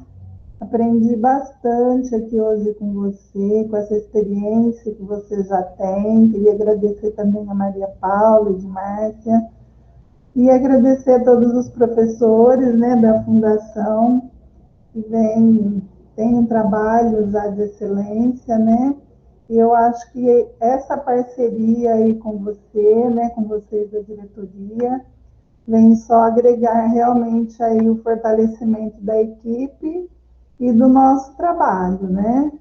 S8: Aprendi bastante aqui hoje com você, com essa experiência que você já tem. Queria agradecer também a Maria Paula e de Márcia. E agradecer a todos os professores, né, da Fundação, que tem um trabalho já de excelência, né? E eu acho que essa parceria aí com você, né, com vocês da diretoria, vem só agregar realmente aí o fortalecimento da equipe e do nosso trabalho, né?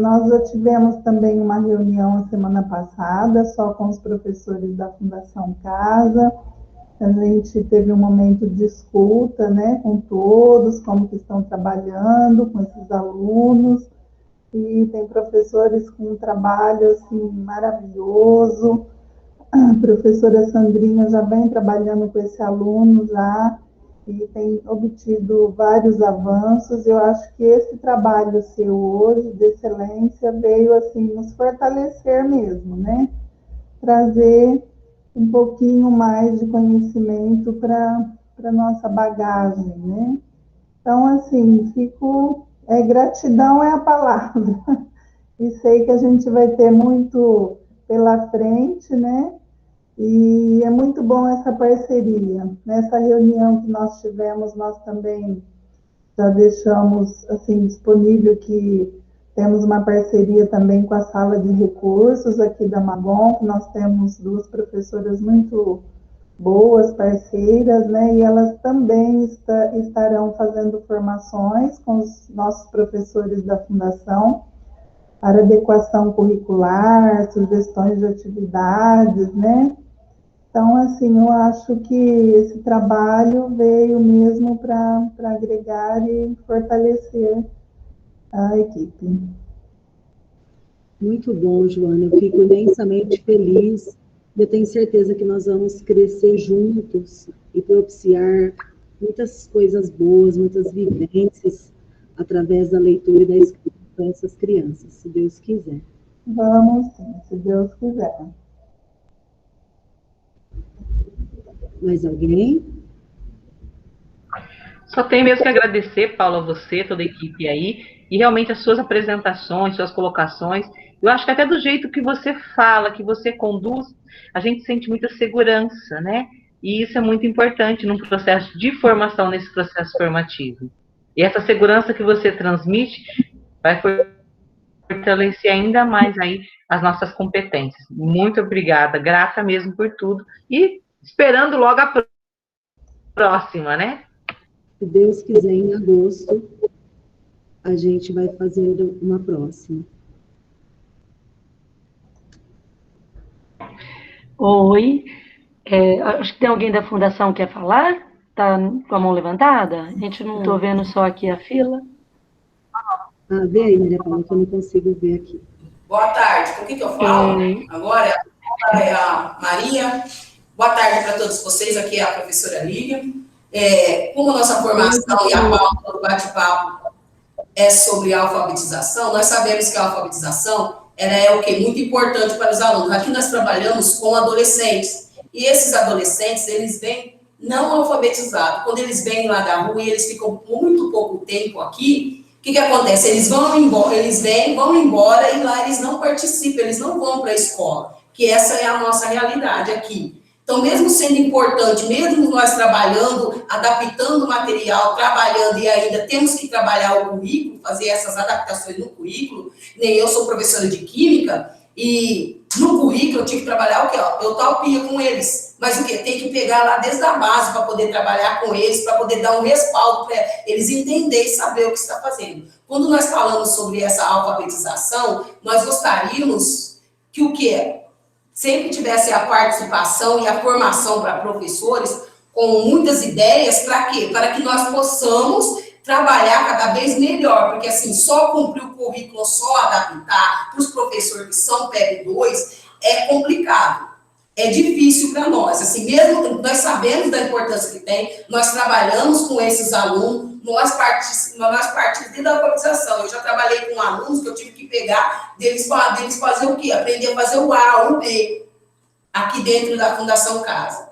S8: Nós já tivemos também uma reunião a semana passada, só com os professores da Fundação Casa. A gente teve um momento de escuta, né, com todos, como que estão trabalhando com esses alunos, e tem professores com um trabalho, assim, maravilhoso. A professora Sandrinha já vem trabalhando com esse aluno já, e tem obtido vários avanços. Eu acho que esse trabalho seu hoje, de excelência, veio, assim, nos fortalecer mesmo, né? Trazer um pouquinho mais de conhecimento para a nossa bagagem, né? Então, assim, gratidão é a palavra, e sei que a gente vai ter muito pela frente, né? E é muito bom essa parceria. Nessa reunião que nós tivemos, nós também já deixamos, assim, disponível que temos uma parceria também com a sala de recursos aqui da Magon, que nós temos duas professoras muito boas, parceiras, né? E elas também estarão fazendo formações com os nossos professores da Fundação para adequação curricular, sugestões de atividades, né? Então, assim, eu acho que esse trabalho veio mesmo para agregar e fortalecer a equipe.
S1: Muito bom, Joana. Eu fico imensamente feliz. Eu tenho certeza que nós vamos crescer juntos e propiciar muitas coisas boas, muitas vivências através da leitura e da escrita para essas crianças, se Deus quiser.
S8: Vamos sim, se Deus quiser.
S1: Mais alguém?
S9: Só tenho mesmo que agradecer, Paula, você, toda a equipe aí, e realmente as suas apresentações, suas colocações. Eu acho que até do jeito que você fala, que você conduz, a gente sente muita segurança, né? E isso é muito importante num processo de formação, nesse processo formativo. E essa segurança que você transmite vai fortalecer ainda mais aí as nossas competências. Muito obrigada, grata mesmo por tudo. E esperando logo a próxima, né?
S1: Se Deus quiser, em agosto, a gente vai fazer uma próxima.
S4: Oi, acho que tem alguém da Fundação que quer falar? Tá com a mão levantada? A gente não estou vendo só aqui a fila.
S1: Ah, vê aí, Maria Paula, que eu não consigo ver aqui.
S7: Boa tarde. Com o que eu falo? Agora é a Maria. Boa tarde para todos vocês. Aqui é a professora Lívia. Como a nossa formação e a pauta do bate-papo é sobre a alfabetização, nós sabemos que a alfabetização é o que? Muito importante para os alunos. Aqui nós trabalhamos com adolescentes. E esses adolescentes, eles vêm não alfabetizados. Quando eles vêm lá da rua e eles ficam muito pouco tempo aqui, o que acontece? Eles vão embora, eles vêm, vão embora e lá eles não participam, eles não vão para a escola. Que essa é a nossa realidade aqui. Então, mesmo sendo importante, mesmo nós trabalhando, adaptando o material, trabalhando e ainda temos que trabalhar o currículo, fazer essas adaptações no currículo, nem eu sou professora de Química, e no currículo eu tive que trabalhar o quê? Eu talpia com eles, mas o quê? Tem que pegar lá desde a base para poder trabalhar com eles, para poder dar um respaldo para eles entenderem e saber o que está fazendo. Quando nós falamos sobre essa alfabetização, nós gostaríamos que o quê? Sempre tivesse a participação e a formação para professores com muitas ideias, para quê? Para que nós possamos trabalhar cada vez melhor, porque assim, só cumprir o currículo, só adaptar para os professores que são PEB 2 é complicado, é difícil para nós, assim, mesmo nós sabemos da importância que tem, nós trabalhamos com esses alunos, nós partimos da alfabetização. Eu já trabalhei com alunos que eu tive que pegar deles fazer o quê? Aprender a fazer o A, o B, aqui dentro da Fundação Casa.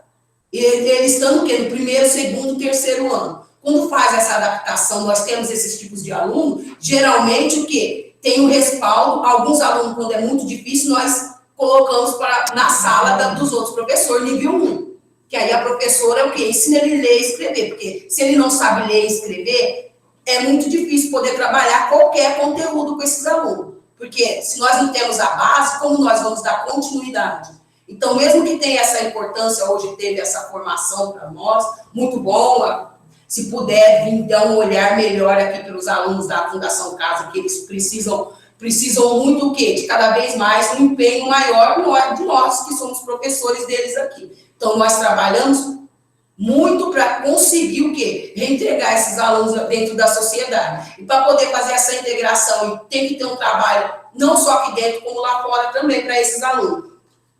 S7: Eles estão no quê? No primeiro, segundo, terceiro ano. Quando faz essa adaptação, nós temos esses tipos de aluno, geralmente o quê? Tem um respaldo, alguns alunos, quando é muito difícil, nós colocamos na sala dos outros professores, nível 1. Que aí a professora, o quê? Ensina ele a ler e escrever, porque se ele não sabe ler e escrever, é muito difícil poder trabalhar qualquer conteúdo com esses alunos. Porque se nós não temos a base, como nós vamos dar continuidade? Então, mesmo que tenha essa importância, hoje teve essa formação para nós, muito bom, se puder vir dar um olhar melhor aqui para os alunos da Fundação Casa, que eles precisam muito o quê? De cada vez mais um empenho maior de nós, que somos professores deles aqui. Então, nós trabalhamos muito para conseguir o quê? Reintegrar esses alunos dentro da sociedade. E para poder fazer essa integração, tem que ter um trabalho, não só aqui dentro, como lá fora também, para esses alunos.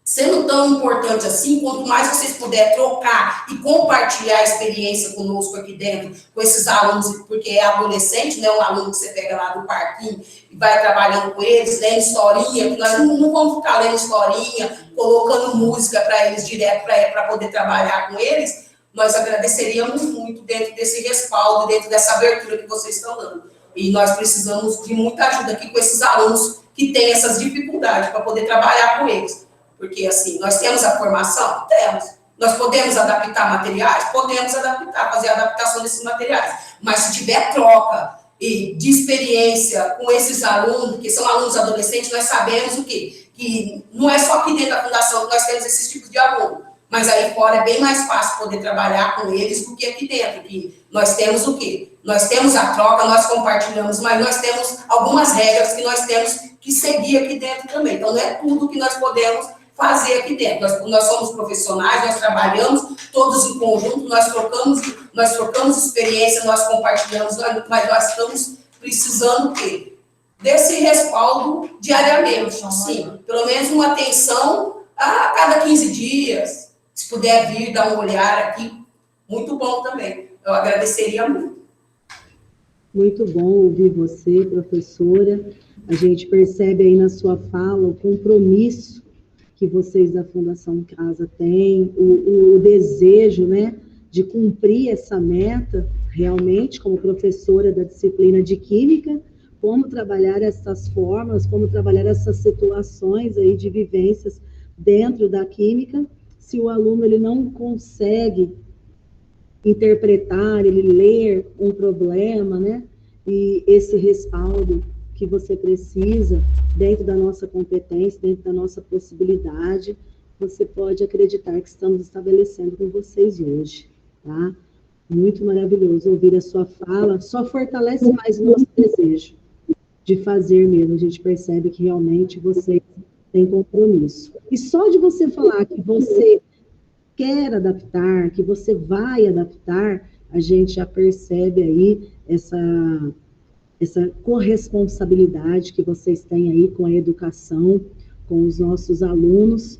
S7: Sendo tão importante assim, quanto mais vocês puderem trocar e compartilhar a experiência conosco aqui dentro, com esses alunos, porque é adolescente, né, um aluno que você pega lá do parquinho e vai trabalhando com eles, lendo historinha, que nós não vamos ficar lendo historinha, colocando música para eles direto, para poder trabalhar com eles, nós agradeceríamos muito dentro desse respaldo, dentro dessa abertura que vocês estão dando. E nós precisamos de muita ajuda aqui com esses alunos que têm essas dificuldades para poder trabalhar com eles. Porque, assim, nós temos a formação? Temos. Nós podemos adaptar materiais? Podemos adaptar, fazer a adaptação desses materiais. Mas se tiver troca de experiência com esses alunos, que são alunos adolescentes, nós sabemos o quê? Que não é só aqui dentro da Fundação que nós temos esses tipos de aluno. Mas aí fora é bem mais fácil poder trabalhar com eles do que aqui dentro. Que nós temos o quê? Nós temos a troca, nós compartilhamos, mas nós temos algumas regras que nós temos que seguir aqui dentro também. Então, não é tudo que nós podemos fazer aqui dentro. Nós somos profissionais, nós trabalhamos todos em conjunto, nós trocamos experiência, nós compartilhamos, mas nós estamos precisando o quê? Desse respaldo diariamente, sim. Pelo menos uma atenção a cada 15 dias. Se puder vir, dar um olhar aqui, muito bom também. Eu agradeceria muito.
S1: Muito bom ouvir você, professora. A gente percebe aí na sua fala o compromisso que vocês da Fundação Casa têm, o desejo, né, de cumprir essa meta, realmente, como professora da disciplina de Química, como trabalhar essas formas, como trabalhar essas situações aí de vivências dentro da Química, se o aluno ele não consegue interpretar, ele ler um problema, né, e esse respaldo que você precisa, dentro da nossa competência, dentro da nossa possibilidade, você pode acreditar que estamos estabelecendo com vocês hoje, tá? Muito maravilhoso ouvir a sua fala, só fortalece mais o nosso desejo de fazer mesmo, a gente percebe que realmente vocês têm compromisso. E só de você falar que você quer adaptar, que você vai adaptar, a gente já percebe aí essa corresponsabilidade que vocês têm aí com a educação, com os nossos alunos,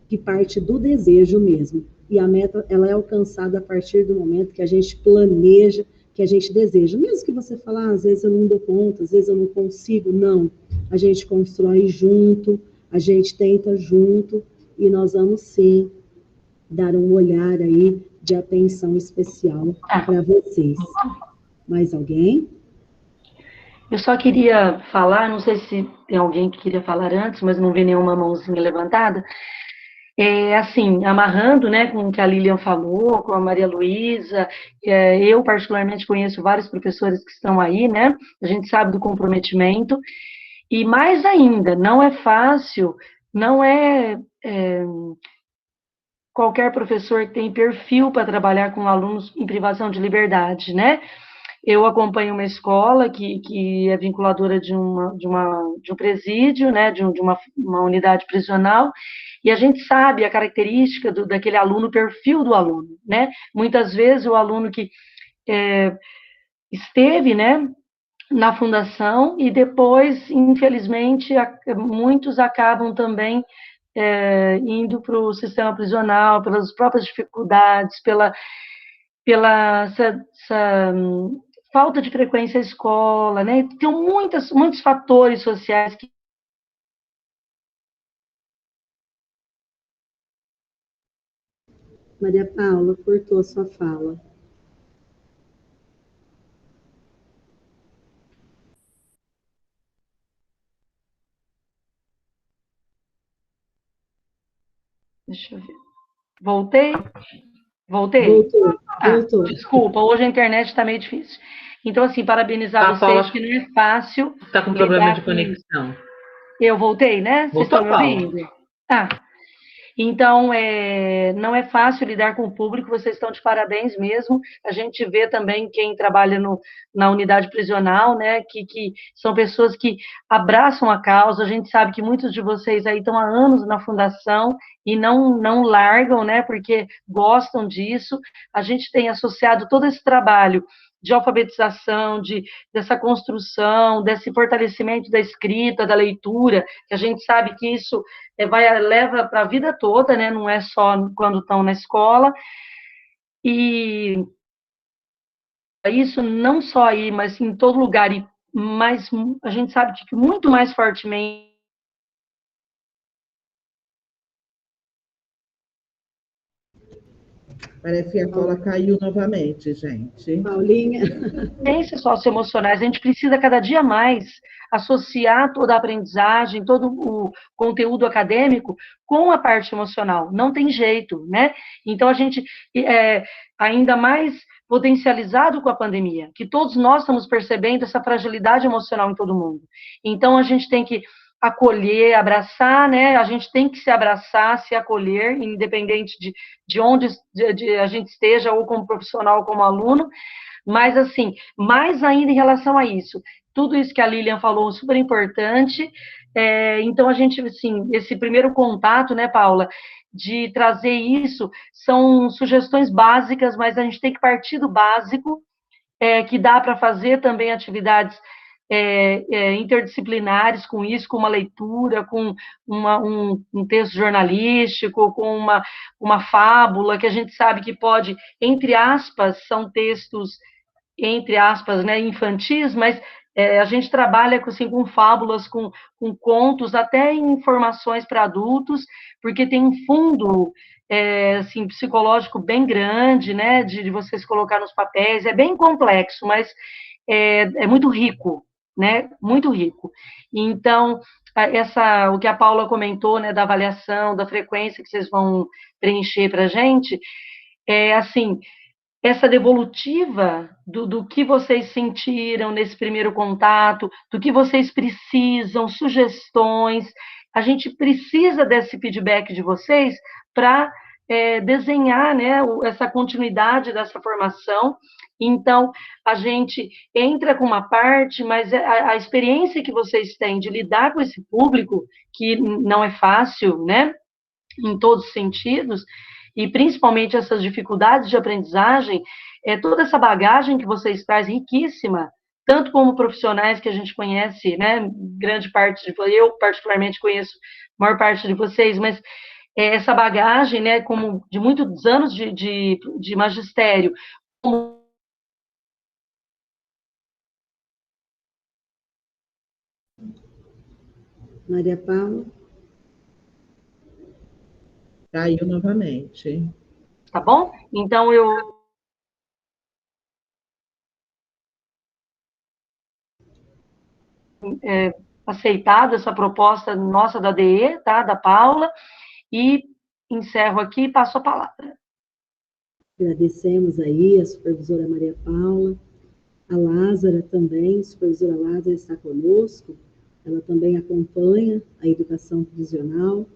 S1: que parte do desejo mesmo. E a meta, ela é alcançada a partir do momento que a gente planeja, que a gente deseja. Mesmo que você fale, às vezes eu não dou conta, às vezes eu não consigo, não. A gente constrói junto, a gente tenta junto, e nós vamos sim dar um olhar aí de atenção especial para vocês. Mais alguém?
S4: Eu só queria falar, não sei se tem alguém que queria falar antes, mas não vi nenhuma mãozinha levantada. Assim, amarrando, né, com o que a Lilian falou, com a Maria Luísa, eu particularmente conheço vários professores que estão aí, né, a gente sabe do comprometimento, e mais ainda, não é fácil, não é qualquer professor que tem perfil para trabalhar com alunos em privação de liberdade, né? Eu acompanho uma escola que é vinculadora de um presídio, né, de uma unidade prisional, e a gente sabe a característica daquele aluno, o perfil do aluno, né? Muitas vezes o aluno que esteve, né, na fundação e depois, infelizmente, muitos acabam também indo para o sistema prisional, pelas próprias dificuldades, pela essa falta de frequência à escola, né? Tem muitos fatores sociais que
S1: Maria Paula, cortou a sua fala.
S4: Deixa eu ver. Voltei? Voltei?
S1: Voltou, voltou.
S4: Desculpa, hoje a internet está meio difícil. Então, assim, parabenizar vocês,
S9: Paula,
S4: que não é fácil.
S9: está com problema de conexão.
S4: Eu voltei, né? Vocês estão me ouvindo? Então, não é fácil lidar com o público, vocês estão de parabéns mesmo. A gente vê também quem trabalha na unidade prisional, né, que são pessoas que abraçam a causa. A gente sabe que muitos de vocês aí estão há anos na fundação e não largam, né, porque gostam disso. A gente tem associado todo esse trabalho de alfabetização, dessa construção, desse fortalecimento da escrita, da leitura, que a gente sabe que isso leva para a vida toda, né? Não é só quando estão na escola. E isso não só aí, mas em todo lugar, mas a gente sabe que muito mais fortemente.
S10: Parece que a Paula caiu novamente, gente.
S1: Paulinha.
S4: Ciências socioemocionais, a gente precisa cada dia mais associar toda a aprendizagem, todo o conteúdo acadêmico com a parte emocional. Não tem jeito, né? Então, a gente, ainda mais potencializado com a pandemia, que todos nós estamos percebendo essa fragilidade emocional em todo mundo. Então, a gente tem que acolher, abraçar, né? A gente tem que se abraçar, se acolher, independente de onde a gente esteja, ou como profissional, ou como aluno. Mas, assim, mais ainda em relação a isso, tudo isso que a Lilian falou, super importante. Então, a gente, assim, esse primeiro contato, né, Paula, de trazer isso, são sugestões básicas, mas a gente tem que partir do básico, que dá para fazer também atividades interdisciplinares com isso, com uma leitura, com um texto jornalístico, com uma fábula, que a gente sabe que pode, entre aspas, são textos, entre aspas, né, infantis, mas a gente trabalha assim, com fábulas, com contos, até informações para adultos, porque tem um fundo assim, psicológico bem grande, né, de vocês colocar nos papéis, é bem complexo, mas é muito rico, né, muito rico. Então, o que a Paula comentou, né, da avaliação, da frequência que vocês vão preencher para a gente, assim, essa devolutiva do que vocês sentiram nesse primeiro contato, do que vocês precisam, sugestões. A gente precisa desse feedback de vocês para desenhar, né, essa continuidade dessa formação. Então, a gente entra com uma parte, mas a experiência que vocês têm de lidar com esse público, que não é fácil, né, em todos os sentidos, e principalmente essas dificuldades de aprendizagem, toda essa bagagem que vocês trazem riquíssima, tanto como profissionais que a gente conhece, né, grande parte eu particularmente conheço a maior parte de vocês, mas essa bagagem, né, como de muitos anos de magistério, como
S1: Maria Paula.
S10: Caiu novamente.
S4: Tá bom? Então, aceitado essa proposta nossa da DE, tá? Da Paula, e encerro aqui e passo a palavra.
S1: Agradecemos aí a supervisora Maria Paula, a Lázara também, a supervisora Lázara está conosco, ela também acompanha a educação prisional,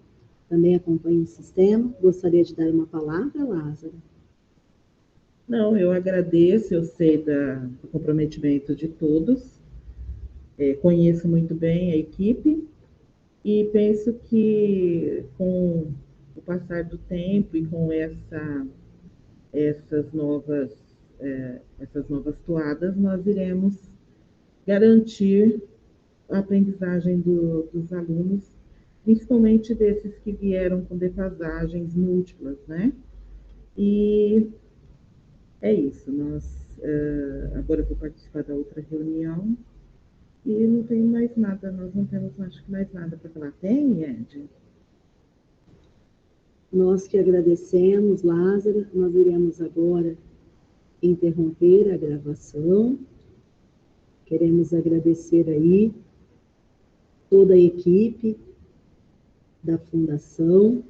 S1: também acompanha o sistema. Gostaria de dar uma palavra, Lázara?
S10: Não, eu agradeço, eu sei do comprometimento de todos, conheço muito bem a equipe e penso que com o passar do tempo e com essas novas toadas, nós iremos garantir a aprendizagem dos alunos, principalmente desses que vieram com defasagens múltiplas, né? E é isso, agora eu vou participar da outra reunião e não tem mais nada, nós não temos, acho que mais nada para falar. Tem, Ed?
S1: Nós que agradecemos, Lázara, nós iremos agora interromper a gravação. Queremos agradecer aí toda a equipe da Fundação,